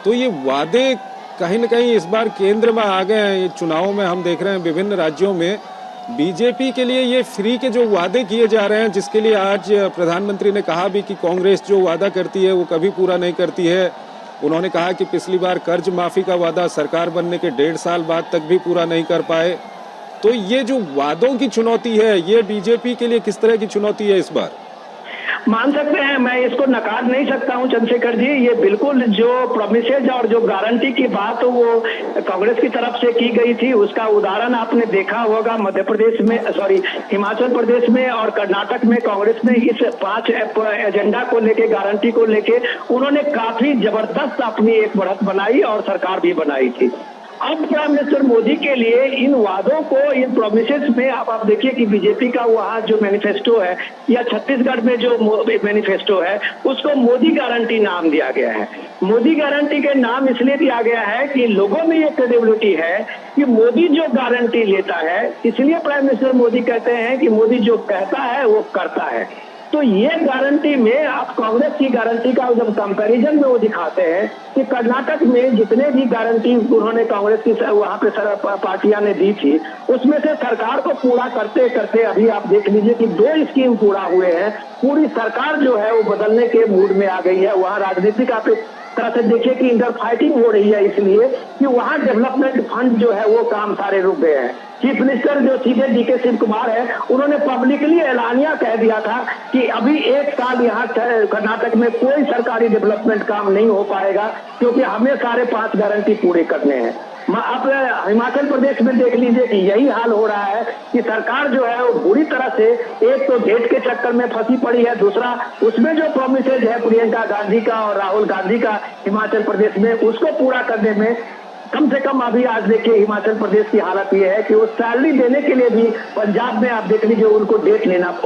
तो ये वादे कहीं न कहीं इस बार केंद्र में आ गए हैं। ये चुनावों में हम देख रहे हैं विभिन्न राज्यों में बीजेपी के लिए ये फ्री के जो वादे किए जा रहे हैं, जिसके लिए आज प्रधानमंत्री ने कहा भी कि कांग्रेस जो वादा करती है वो कभी पूरा नहीं करती है। उन्होंने कहा कि पिछली बार कर्ज माफी का वादा सरकार बनने के 1.5 साल बाद तक भी पूरा नहीं कर पाए। तो ये जो वादों की चुनौती है, ये बीजेपी के लिए किस तरह की चुनौती है इस बार? मान सकते हैं, मैं इसको नकार नहीं सकता हूं चंद्रशेखर जी। ये बिल्कुल जो प्रोमिसेज और जो गारंटी की बात वो कांग्रेस की तरफ से की गई थी, उसका उदाहरण आपने देखा होगा मध्य प्रदेश में, हिमाचल प्रदेश में और कर्नाटक में। कांग्रेस ने इस 5 एजेंडा को लेके, गारंटी को लेके उन्होंने काफी जबरदस्त अपनी एक बढ़त बनाई और सरकार भी बनाई थी। अब प्राइम मिनिस्टर मोदी के लिए इन वादों को, इन प्रोमिसेस में आप देखिए कि बीजेपी का वहाँ जो मैनिफेस्टो है या छत्तीसगढ़ में जो मैनिफेस्टो है, उसको मोदी गारंटी नाम दिया गया है। मोदी गारंटी के नाम इसलिए दिया गया है कि लोगों में ये क्रेडिबिलिटी है कि मोदी जो गारंटी लेता है, इसलिए प्राइम मिनिस्टर मोदी कहते हैं कि मोदी जो कहता है वो करता है। तो ये गारंटी में आप कांग्रेस की गारंटी का जब कंपैरिजन में वो दिखाते हैं कि कर्नाटक में जितने भी गारंटी उन्होंने कांग्रेस की वहां पे पार्टियां ने दी थी, उसमें से सरकार को पूरा करते करते अभी आप देख लीजिए कि 2 स्कीम पूरा हुए हैं। पूरी सरकार जो है वो बदलने के मूड में आ गई है। वहाँ राजनीतिक आप एक तरह से देखिए कि इंटर फाइटिंग हो रही है, इसलिए कि वहाँ डेवलपमेंट फंड जो है वो काम सारे रुक गए हैं। चीफ मिनिस्टर जो सीधे डीके शिव कुमार है, उन्होंने पब्लिकली ऐलानिया कह दिया था कि अभी 1 साल यहाँ कर्नाटक में कोई सरकारी डेवलपमेंट काम नहीं हो पाएगा, क्योंकि हमें सारे 5 गारंटी पूरे करने हैं। आप हिमाचल प्रदेश में देख लीजिए कि यही हाल हो रहा है कि सरकार जो है वो बुरी तरह से, एक तो डेट के चक्कर में फंसी पड़ी है, दूसरा उसमें जो प्रोमिसेज है प्रियंका गांधी का और राहुल गांधी का हिमाचल प्रदेश में, उसको पूरा करने में कम से कम अभी आज देखिए हिमाचल प्रदेश की हालत ये है कि वो सैलरी देने के लिए भी पंजाब में आप देख लीजिए उनको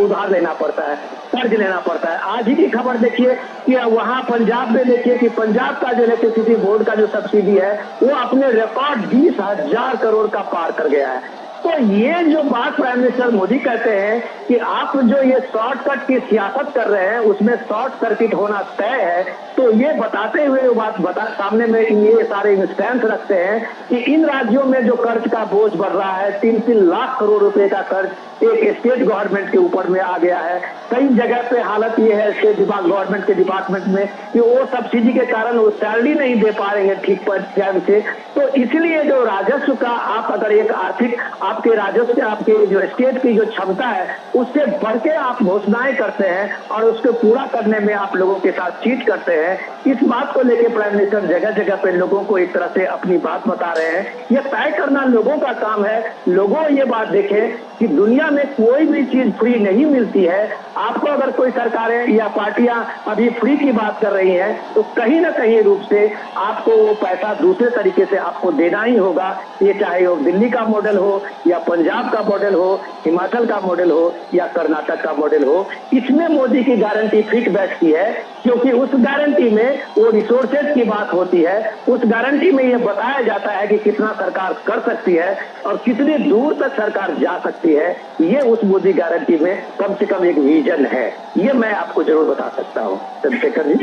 उधार लेना पड़ता है, कर्ज लेना पड़ता है। आज ही की खबर देखिए कि वहां पंजाब में देखिए कि पंजाब का जो इलेक्ट्रिसिटी बोर्ड का जो सब्सिडी है वो अपने रिकॉर्ड 20,000 करोड़ का पार कर गया है। तो ये जो बात प्राइम मिनिस्टर मोदी कहते हैं कि आप जो ये शॉर्टकट की सियासत कर रहे हैं उसमें शॉर्ट सर्किट होना तय है, तो ये बताते हुए वो बात सामने में ये सारे इंस्टेंस रखते हैं कि इन राज्यों में जो कर्ज का बोझ बढ़ रहा है, 3-3 लाख करोड़ रुपए का कर्ज एक स्टेट गवर्नमेंट के ऊपर में आ गया है। कई जगह पे हालत ये है स्टेट गवर्नमेंट के डिपार्टमेंट में कि वो सब्सिडी के कारण वो सैलरी नहीं दे पा रहे हैं ठीक टाइम से। तो इसलिए जो राजस्व का आप अगर एक आर्थिक आपके राजस्व आपके जो स्टेट की जो क्षमता है उससे बढ़ के आप घोषणाएं करते हैं और उसको पूरा करने में आप लोगों के साथ चीट करते हैं। इस बात को लेकर प्राइम मिनिस्टर जगह जगह पे लोगों को एक तरह से अपनी बात बता रहे हैं। ये तय करना लोगों का काम है। लोगों ये बात देखें कि दुनिया में कोई भी चीज फ्री नहीं मिलती है। आपको अगर कोई सरकारें या पार्टियां अभी फ्री की बात कर रही हैं तो कहीं ना कहीं रूप से आपको वो पैसा दूसरे तरीके से आपको देना ही होगा। ये चाहे वो दिल्ली का मॉडल हो या पंजाब का मॉडल हो, हिमाचल का मॉडल हो या कर्नाटक का मॉडल हो, इसमें मोदी की गारंटी फिट बैठती है क्योंकि उस गारंटी में वो रिसोर्सेज की बात होती है। उस गारंटी में ये बताया जाता है कि कितना सरकार कर सकती है और कितनी दूर तक सरकार जा सकती है। ये उस मोदी गारंटी में कम से कम एक विजन है। ये मैं आपको जरूर बता सकता हूँ चंद्रशेखर जी।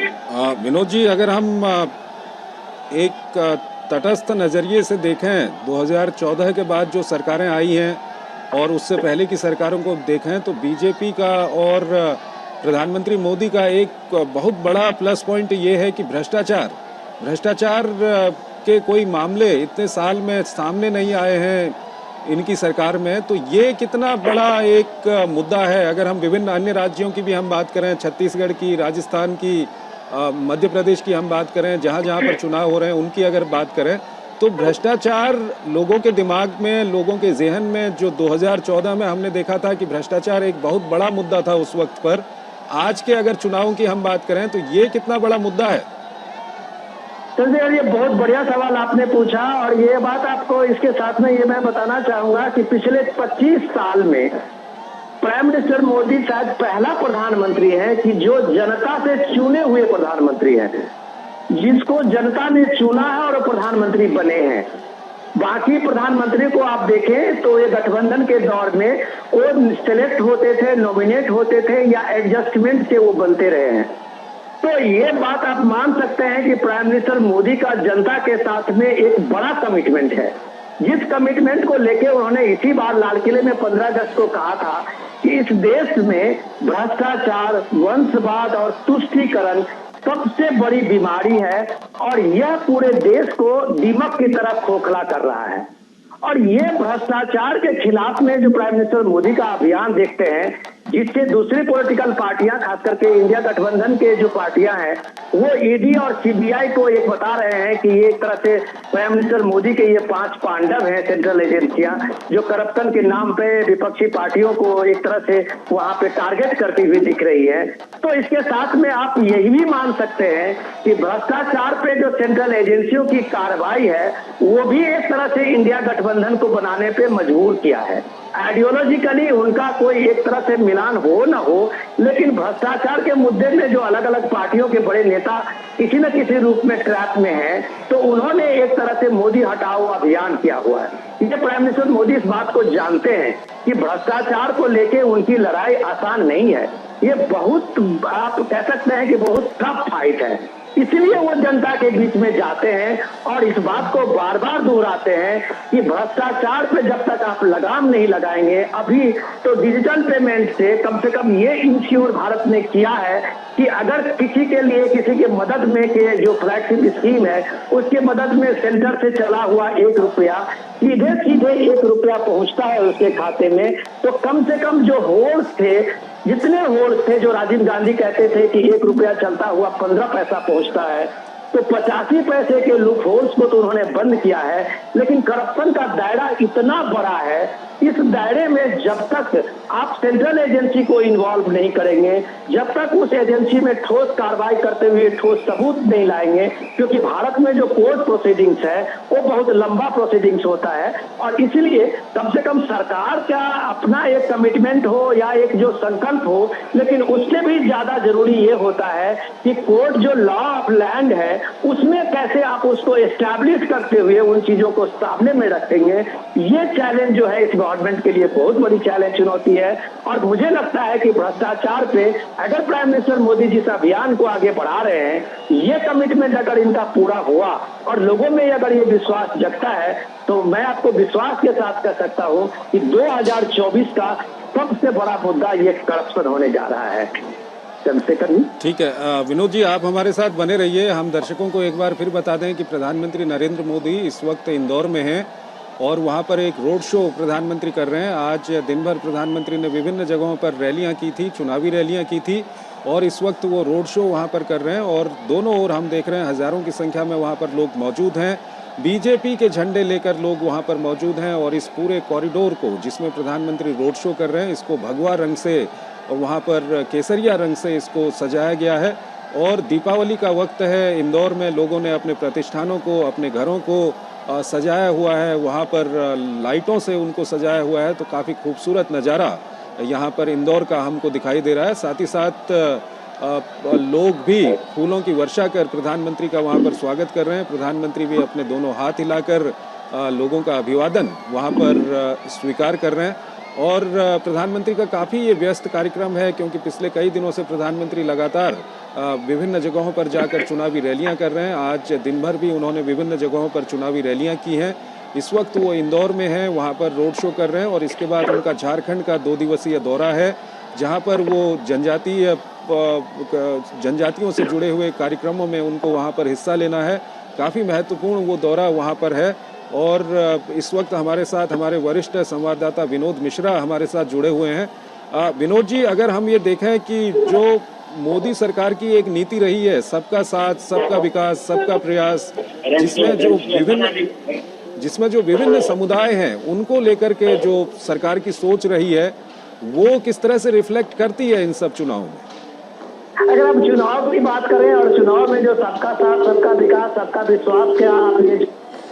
विनोद जी, अगर हम एक तटस्थ नजरिए से देखें 2014 के बाद जो सरकारें आई हैं और उससे पहले की सरकारों को देखें तो बीजेपी का और प्रधानमंत्री मोदी का एक बहुत बड़ा प्लस पॉइंट ये है कि भ्रष्टाचार के कोई मामले इतने साल में सामने नहीं आए हैं इनकी सरकार में। तो ये कितना बड़ा एक मुद्दा है। अगर हम विभिन्न अन्य राज्यों की भी हम बात करें, छत्तीसगढ़ की, राजस्थान की, मध्य प्रदेश की हम बात करें, जहाँ जहाँ पर चुनाव हो रहे हैं उनकी अगर बात करें तो भ्रष्टाचार लोगों के दिमाग में, लोगों के जहन में जो 2014 में हमने देखा था कि भ्रष्टाचार एक बहुत बड़ा मुद्दा था उस वक्त पर, आज के अगर चुनावों की हम बात करें तो ये कितना बड़ा मुद्दा है? चंद्रशेखर, ये बहुत बढ़िया सवाल आपने पूछा और ये बात आपको इसके साथ में ये मैं बताना चाहूंगा कि पिछले 25 साल में प्राइम मिनिस्टर मोदी शायद पहला प्रधानमंत्री है कि जो जनता से चुने हुए प्रधानमंत्री हैं, जिसको जनता ने चुना है और प्रधानमंत्री बने हैं। बाकी प्रधानमंत्री को आप देखें तो ये गठबंधन के दौर में वो सिलेक्ट होते थे, नॉमिनेट होते थे या एडजस्टमेंट से वो बनते रहे हैं। तो ये बात आप मान सकते हैं कि प्राइम मिनिस्टर मोदी का जनता के साथ में एक बड़ा कमिटमेंट है, जिस कमिटमेंट को लेके उन्होंने इसी बार लाल किले में 15 अगस्त को कहा था कि इस देश में भ्रष्टाचार, वंशवाद और तुष्टीकरण सबसे बड़ी बीमारी है और यह पूरे देश को दीमक की तरफ खोखला कर रहा है। और ये भ्रष्टाचार के खिलाफ में जो प्राइम मिनिस्टर मोदी का अभियान देखते हैं, जिससे दूसरी पॉलिटिकल पार्टियां, खास करके इंडिया गठबंधन के जो पार्टियां हैं, वो ईडी और सीबीआई को एक बता रहे हैं कि ये एक तरह से प्राइम मिनिस्टर मोदी के ये 5 पांडव हैं सेंट्रल एजेंसियां, जो करप्शन के नाम पे विपक्षी पार्टियों को एक तरह से वहां पे टारगेट करती हुई दिख रही है। तो इसके साथ में आप यही भी मान सकते हैं कि भ्रष्टाचार पे जो सेंट्रल एजेंसियों की कार्रवाई है वो भी एक तरह से इंडिया गठबंधन को बनाने पे मजबूर किया है। आइडियोलॉजिकली उनका कोई एक तरह से मिलान हो न हो, लेकिन भ्रष्टाचार के मुद्दे में जो अलग अलग पार्टियों के बड़े नेता किसी न किसी रूप में ट्रैप में हैं, तो उन्होंने एक तरह से मोदी हटाओ अभियान किया हुआ है। ये प्राइम मिनिस्टर मोदी इस बात को जानते हैं कि भ्रष्टाचार को लेके उनकी लड़ाई आसान नहीं है। ये बहुत, आप कह सकते हैं कि बहुत टफ फाइट है। इसलिए वो जनता के बीच में जाते हैं और इस बात को बार बार दोहराते हैं कि भ्रष्टाचार पे जब तक आप लगाम नहीं लगाएंगे, अभी तो डिजिटल पेमेंट से कम ये इंश्योर भारत ने किया है कि अगर किसी के लिए किसी के मदद में के जो फ्लैगशिप स्कीम है उसके मदद में सेंटर से चला हुआ 1 रुपया सीधे 1 रुपया पहुंचता है उसके खाते में, तो कम से कम जो होल्स थे, जितने होल्स थे, जो राजीव गांधी कहते थे कि 1 रुपया चलता हुआ 15 पैसा पहुंचता है, तो 85 पैसे के लूप होल्स को तो उन्होंने बंद किया है, लेकिन करप्शन का दायरा इतना बड़ा है, इस दायरे में जब तक आप सेंट्रल एजेंसी को इन्वॉल्व नहीं करेंगे, जब तक उस एजेंसी में ठोस कार्रवाई करते हुए ठोस सबूत नहीं लाएंगे, क्योंकि भारत में जो कोर्ट प्रोसीडिंग्स है वो बहुत लंबा प्रोसीडिंग्स होता है, और इसलिए कम से कम सरकार का अपना एक कमिटमेंट हो या एक जो संकल्प हो, लेकिन उससे भी ज्यादा जरूरी ये होता है कि कोर्ट जो लॉ ऑफ लैंड है उसमें कैसे आप उसको एस्टैब्लिश करते हुए उन चीजों को सामने में रखेंगे। ये चैलेंज जो है इस गवर्नमेंट के लिए बहुत बड़ी चैलेंज चुनौती है, और मुझे लगता है कि भ्रष्टाचार पे अगर प्राइम मिनिस्टर मोदी जी इस अभियान को आगे बढ़ा रहे हैं, ये कमिटमेंट अगर इनका पूरा हुआ और लोगों में अगर ये विश्वास जगता है, तो मैं आपको विश्वास के साथ कह सकता हूं कि 2024 का सबसे बड़ा मुद्दा ये करप्शन होने जा रहा है। ठीक है विनोद जी, आप हमारे साथ बने रहिए। हम दर्शकों को एक बार फिर बता दें कि प्रधानमंत्री नरेंद्र मोदी इस वक्त इंदौर में हैं और वहां पर एक रोड शो प्रधानमंत्री कर रहे हैं। आज दिन भर प्रधानमंत्री ने विभिन्न जगहों पर रैलियां की थी, चुनावी रैलियां की थी, और इस वक्त वो रोड शो वहां पर कर रहे हैं और दोनों ओर हम देख रहे हैं हजारों की संख्या में वहां पर लोग मौजूद हैं। बीजेपी के झंडे लेकर लोग वहां पर मौजूद हैं और इस पूरे कॉरिडोर को, जिसमें प्रधानमंत्री रोड शो कर रहे हैं, इसको भगवा रंग से और वहाँ पर केसरिया रंग से इसको सजाया गया है। और दीपावली का वक्त है, इंदौर में लोगों ने अपने प्रतिष्ठानों को, अपने घरों को सजाया हुआ है, वहाँ पर लाइटों से उनको सजाया हुआ है। तो काफ़ी खूबसूरत नज़ारा यहाँ पर इंदौर का हमको दिखाई दे रहा है। साथ ही साथ लोग भी फूलों की वर्षा कर प्रधानमंत्री का वहाँ पर स्वागत कर रहे हैं। प्रधानमंत्री भी अपने दोनों हाथ हिलाकर लोगों का अभिवादन वहाँ पर स्वीकार कर रहे हैं। और प्रधानमंत्री का काफ़ी ये व्यस्त कार्यक्रम है, क्योंकि पिछले कई दिनों से प्रधानमंत्री लगातार विभिन्न जगहों पर जाकर चुनावी रैलियां कर रहे हैं। आज दिन भर भी उन्होंने विभिन्न जगहों पर चुनावी रैलियां की हैं। इस वक्त वो इंदौर में हैं, वहाँ पर रोड शो कर रहे हैं और इसके बाद उनका झारखंड का 2 दिवसीय दौरा है, जहाँ पर वो जनजातियों से जुड़े हुए कार्यक्रमों में उनको वहाँ पर हिस्सा लेना है। काफ़ी महत्वपूर्ण वो दौरा वहाँ पर है। और इस वक्त हमारे साथ हमारे वरिष्ठ संवाददाता विनोद मिश्रा हमारे साथ जुड़े हुए हैं। विनोद जी, अगर हम ये देखें कि जो मोदी सरकार की एक नीति रही है, सबका साथ, सबका विकास, सबका प्रयास, जिसमें जो विभिन्न समुदाय हैं उनको लेकर के जो सरकार की सोच रही है, वो किस तरह से रिफ्लेक्ट करती है इन सब चुनावों में? अगर हम चुनाव की बात करें और चुनाव में जो सबका साथ, सबका विकास, सबका विश्वास क्या आप ये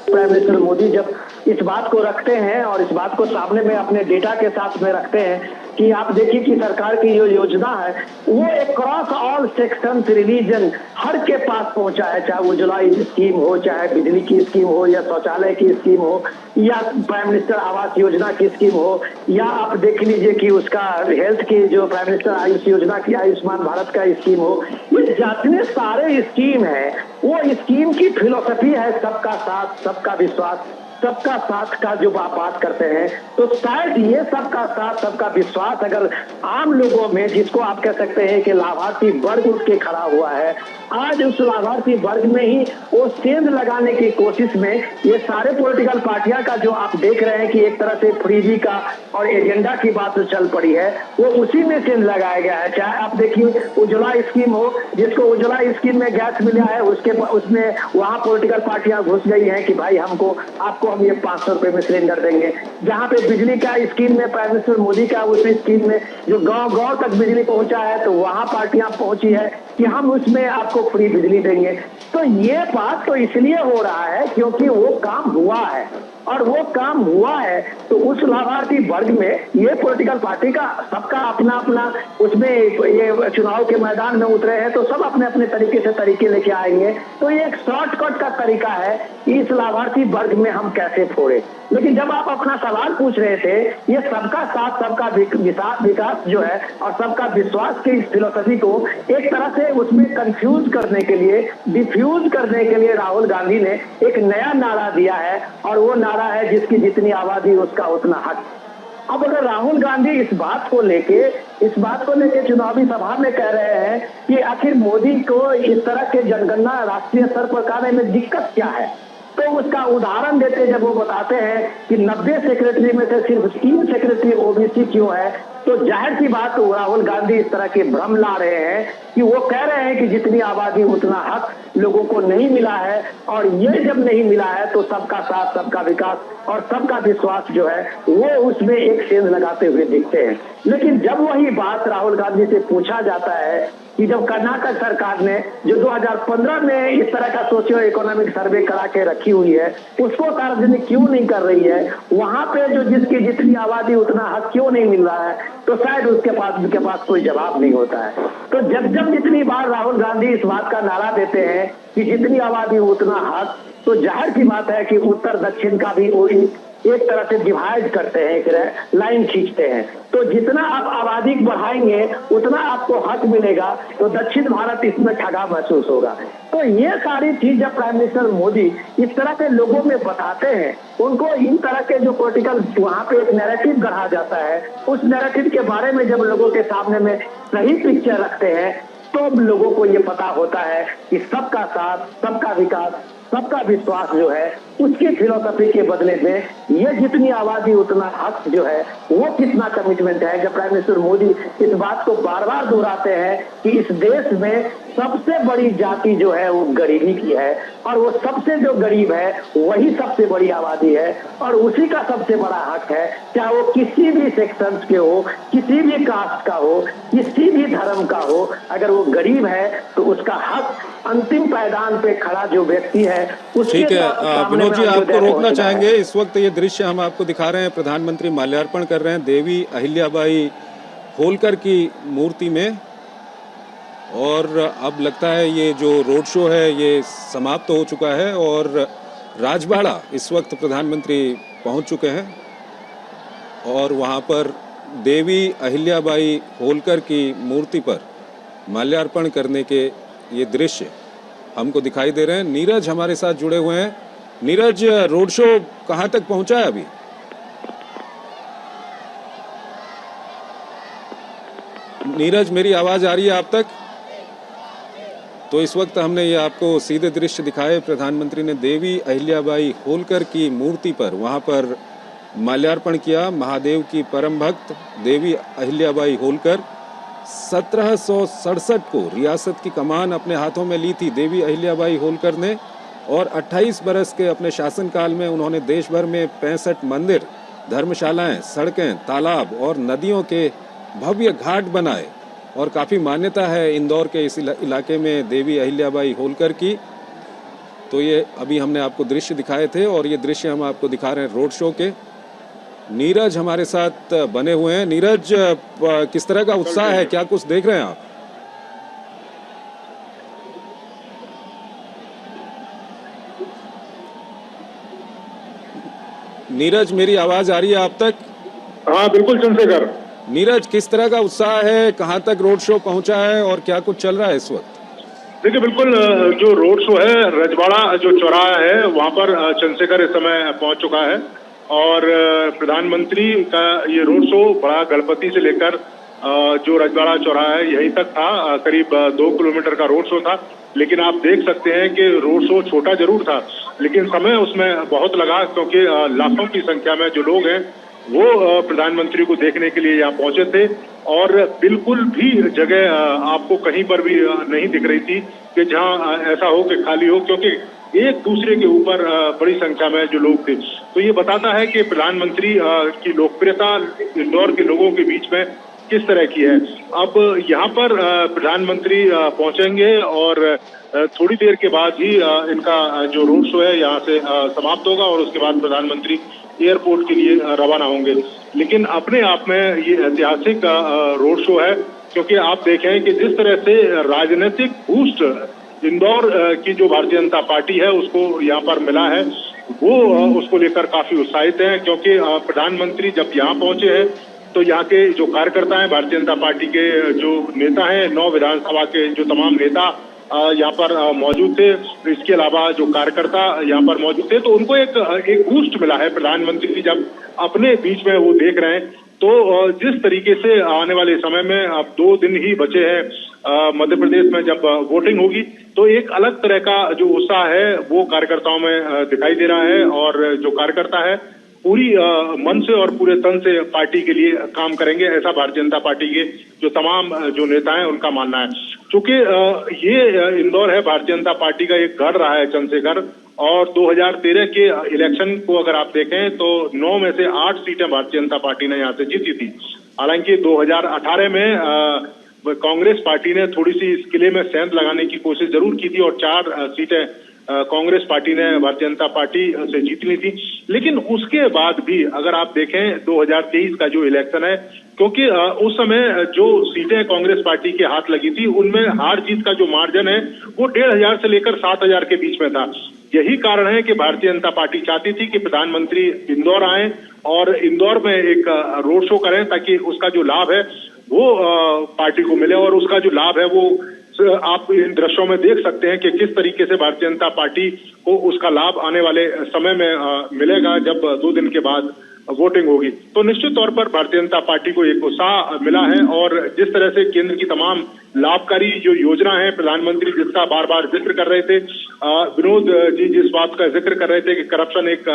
प्राइम मिनिस्टर मोदी जब इस बात को रखते हैं और इस बात को सामने में अपने डेटा के साथ में रखते हैं कि आप देखिए कि सरकार की जो योजना है वो अक्रॉस ऑल सेक्शंस, रिलीजन, हर के पास पहुंचा है, चाहे उज्ज्वला स्कीम हो, चाहे बिजली की स्कीम हो, या शौचालय की स्कीम हो, या प्राइम मिनिस्टर आवास योजना की स्कीम हो, या आप देख लीजिए कि उसका हेल्थ की जो प्राइम मिनिस्टर आयुष योजना की आयुष्मान भारत का स्कीम हो। ये जितने सारे स्कीम है वो स्कीम की फिलोसफी है सबका साथ, सबका विश्वास, सबका साथ का जो आप बात करते हैं। तो शायद ये सबका साथ, सबका विश्वास अगर आम लोगों में, जिसको आप कह सकते हैं कि लाभार्थी वर्ग उठ के खड़ा हुआ है, आज उस लाभार्थी वर्ग में ही वो सेंध लगाने की कोशिश में ये सारे पॉलिटिकल पार्टियां का जो आप देख रहे हैं कि एक तरह से फ्रीजी का और एजेंडा की बात जो चल पड़ी है, वो उसी में सेंध लगाया गया है। चाहे आप देखिए उज्ज्वला स्कीम हो, जिसको उज्ज्वला स्कीम में गैस मिला है, उसमें वहां पॉलिटिकल पार्टियां घुस गई है कि भाई आपको हम ये 500 रुपए में सिलेंडर देंगे। जहां पे बिजली का स्कीम में प्राइम मिनिस्टर मोदी का उस स्कीम में जो गांव तक बिजली पहुंचा है, तो वहां पार्टियां पहुंची है कि हम उसमें आपको फ्री बिजली देंगे। तो ये बात तो इसलिए हो रहा है क्योंकि वो काम हुआ है, और वो काम हुआ है तो उस लाभार्थी वर्ग में ये पॉलिटिकल पार्टी का सबका अपना अपना उसमें ये चुनाव के मैदान में उतरे हैं, तो सब अपने अपने तरीके लेके आएंगे। तो ये एक शॉर्टकट का तरीका है कि इस लाभार्थी वर्ग में हम कैसे फोड़े। लेकिन जब आप अपना सवाल पूछ रहे थे, ये सबका साथ, सबका विकास जो है और सबका विश्वास की इस फिलोसफी को एक तरह से उसमें कंफ्यूज करने के लिए, डिफ्यूज करने के लिए राहुल गांधी ने एक नया नारा दिया है, और वो नारा है जिसकी जितनी आबादी उसका उतना हक। अब अगर राहुल गांधी इस बात को लेके चुनावी सभा में कह रहे हैं कि आखिर मोदी को इस तरह के जनगणना राष्ट्रीय स्तर पर करने में दिक्कत क्या है, तो उसका उदाहरण देते जब वो बताते हैं कि 90 सेक्रेटरी में से सिर्फ 3 सेक्रेटरी ओबीसी क्यों है, तो जाहिर सी बात राहुल गांधी इस तरह के भ्रम ला रहे हैं कि वो कह रहे हैं कि जितनी आबादी उतना हक लोगों को नहीं मिला है, और ये जब नहीं मिला है तो सबका साथ, सबका विकास और सबका विश्वास जो है वो उसमें एक सेंध लगाते हुए दिखते हैं। लेकिन जब वही बात राहुल गांधी से पूछा जाता है कि जब कर्नाटक सरकार ने जो 2015 में इस तरह का सोशियो इकोनॉमिक सर्वे करा के रखी हुई है उसको सार्वजनिक क्यों नहीं कर रही है, वहां पे जो जिसकी जितनी आबादी उतना हक क्यों नहीं मिल रहा है, तो शायद उसके पास कोई जवाब नहीं होता है। तो जब जितनी बार राहुल गांधी इस बात का नारा देते हैं कि जितनी आबादी उतना हक, तो जाहिर सी बात है कि उत्तर दक्षिण का भी वही एक तरह से डिवाइड करते हैं, एक लाइन खींचते हैं। तो जितना आप आबादी बढ़ाएंगे उतना आपको हक मिलेगा, तो दक्षिण भारत इसमें ठगा महसूस होगा। तो ये सारी चीज जब प्राइम मिनिस्टर मोदी इस तरह के लोगों में बताते हैं, उनको इन तरह के जो पॉलिटिकल वहां पे एक नैरेटिव गढ़ा जाता है, उस नैरेटिव के बारे में जब लोगों के सामने में सही पिक्चर रखते हैं तो लोगों को ये पता होता है कि सबका साथ, सबका विकास, सबका विश्वास जो है उसकी फिलोसफी के बदले में ये जितनी आबादी उतना हक जो है वो कितना कमिटमेंट है। जब प्राइम मिनिस्टर मोदी इस बात को बार बार दोहराते हैं कि इस देश में सबसे बड़ी जाति जो है वो गरीबी की है, और वो सबसे जो गरीब है वही सबसे बड़ी आबादी है, और उसी का सबसे बड़ा हक है, चाहे वो किसी भी सेक्शन के हो, किसी भी कास्ट का हो, किसी भी धर्म का हो, अगर वो गरीब है तो उसका हक अंतिम पायदान पे खड़ा जो व्यक्ति है उसके। ठीक है विनोद जी, आपको रोकना चाहेंगे। इस वक्त ये दृश्य हम आपको दिखा रहे हैं, प्रधानमंत्री माल्यार्पण कर रहे हैं देवी अहिल्याबाई होलकर की मूर्ति में, और अब लगता है ये जो रोड शो है ये समाप्त हो चुका है और राजबाड़ा इस वक्त प्रधानमंत्री पहुंच चुके हैं और वहां पर देवी अहिल्याबाई होलकर की मूर्ति पर माल्यार्पण करने के ये दृश्य हमको दिखाई दे रहे हैं। नीरज हमारे साथ जुड़े हुए हैं। नीरज, रोड शो कहां तक पहुंचा है अभी? नीरज, मेरी आवाज आ रही है आप तक? तो इस वक्त हमने ये आपको सीधे दृश्य दिखाए, प्रधानमंत्री ने देवी अहिल्याबाई होलकर की मूर्ति पर वहां पर माल्यार्पण किया। महादेव की परम भक्त देवी अहिल्याबाई होलकर 1767 को रियासत की कमान अपने हाथों में ली थी देवी अहिल्याबाई होलकर ने, और 28 बरस के अपने शासनकाल में उन्होंने देश भर में 65 मंदिर, धर्मशालाएं, सड़कें, तालाब और नदियों के भव्य घाट बनाए, और काफ़ी मान्यता है इंदौर के इस इलाके में देवी अहिल्याबाई होलकर की। तो ये अभी हमने आपको दृश्य दिखाए थे और ये दृश्य हम आपको दिखा रहे हैं रोड शो के। नीरज हमारे साथ बने हुए हैं। नीरज, किस तरह का उत्साह है, क्या कुछ देख रहे हैं आप? नीरज, मेरी आवाज आ रही है आप तक? हाँ बिल्कुल चंद्रशेखर। नीरज, किस तरह का उत्साह है, कहां तक रोड शो पहुंचा है और क्या कुछ चल रहा है इस वक्त? देखिए बिल्कुल, जो रोड शो है रजवाड़ा जो चौराहा है वहां पर चंद्रशेखर इस समय पहुंच चुका है, और प्रधानमंत्री का ये रोड शो बड़ा गणपति से लेकर जो रजवाड़ा चौराहा है यहीं तक था, करीब 2 किलोमीटर का रोड शो था। लेकिन आप देख सकते हैं कि रोड शो छोटा जरूर था लेकिन समय उसमें बहुत लगा, क्योंकि लाखों की संख्या में जो लोग हैं वो प्रधानमंत्री को देखने के लिए यहाँ पहुंचे थे, और बिल्कुल भी जगह आपको कहीं पर भी नहीं दिख रही थी कि जहाँ ऐसा हो कि खाली हो, क्योंकि एक दूसरे के ऊपर बड़ी संख्या में जो लोग थे। तो ये बताता है कि प्रधानमंत्री की लोकप्रियता इंदौर के लोगों के बीच में किस तरह की है। अब यहाँ पर प्रधानमंत्री पहुंचेंगे और थोड़ी देर के बाद ही इनका जो रोड शो है यहाँ से समाप्त होगा, और उसके बाद प्रधानमंत्री एयरपोर्ट के लिए रवाना होंगे। लेकिन अपने आप में ये ऐतिहासिक रोड शो है, क्योंकि आप देखें कि जिस तरह से राजनीतिक बूस्ट इंदौर की जो भारतीय जनता पार्टी है उसको यहाँ पर मिला है, वो उसको लेकर काफी उत्साहित है। क्योंकि प्रधानमंत्री जब यहाँ पहुंचे हैं तो यहाँ के जो कार्यकर्ता हैं, भारतीय जनता पार्टी के जो नेता हैं, 9 विधानसभा के जो तमाम नेता यहाँ पर मौजूद थे, इसके अलावा जो कार्यकर्ता यहाँ पर मौजूद थे, तो उनको एक बूस्ट मिला है। प्रधानमंत्री जब अपने बीच में वो देख रहे हैं, तो जिस तरीके से आने वाले समय में अब 2 दिन ही बचे हैं मध्य प्रदेश में जब वोटिंग होगी, तो एक अलग तरह का जो उत्साह है वो कार्यकर्ताओं में दिखाई दे रहा है। और जो कार्यकर्ता है पूरी मन से और पूरे तन से पार्टी के लिए काम करेंगे, ऐसा भारतीय जनता पार्टी के जो तमाम जो नेता हैं उनका मानना है। क्योंकि ये इंदौर है भारतीय जनता पार्टी का एक गढ़ रहा है चंद्रशेखर, और 2013 के इलेक्शन को अगर आप देखें तो 9 में से 8 सीटें भारतीय जनता पार्टी ने यहाँ से जीती थी। हालांकि 2018 में कांग्रेस पार्टी ने थोड़ी सी इस किले में सेंध लगाने की कोशिश जरूर की थी और 4 सीटें कांग्रेस पार्टी ने भारतीय जनता पार्टी से जीत ली थी। लेकिन उसके बाद भी अगर आप देखें 2023 का जो इलेक्शन है, क्योंकि उस समय जो सीटें कांग्रेस पार्टी के हाथ लगी थी उनमें हार जीत का जो मार्जिन है वो 1500 से लेकर 7000 के बीच में था। यही कारण है कि भारतीय जनता पार्टी चाहती थी कि प्रधानमंत्री इंदौर आए और इंदौर में एक रोड शो करें ताकि उसका जो लाभ है वो पार्टी को मिले, और उसका जो लाभ है वो आप इन दृश्यों में देख सकते हैं कि किस तरीके से भारतीय जनता पार्टी को उसका लाभ आने वाले समय में मिलेगा जब 2 दिन के बाद वोटिंग होगी। तो निश्चित तौर पर भारतीय जनता पार्टी को एक उत्साह मिला है, और जिस तरह से केंद्र की तमाम लाभकारी जो योजना है प्रधानमंत्री जिसका बार बार जिक्र कर रहे थे, विनोद जी जिस बात का जिक्र कर रहे थे कि करप्शन एक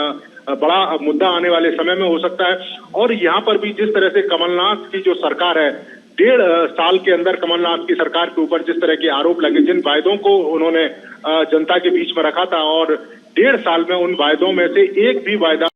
बड़ा मुद्दा आने वाले समय में हो सकता है, और यहाँ पर भी जिस तरह से कमलनाथ की जो सरकार है 1.5 साल के अंदर कमलनाथ की सरकार के ऊपर जिस तरह के आरोप लगे, जिन वायदों को उन्होंने जनता के बीच में रखा था और 1.5 साल में उन वायदों में से एक भी वायदा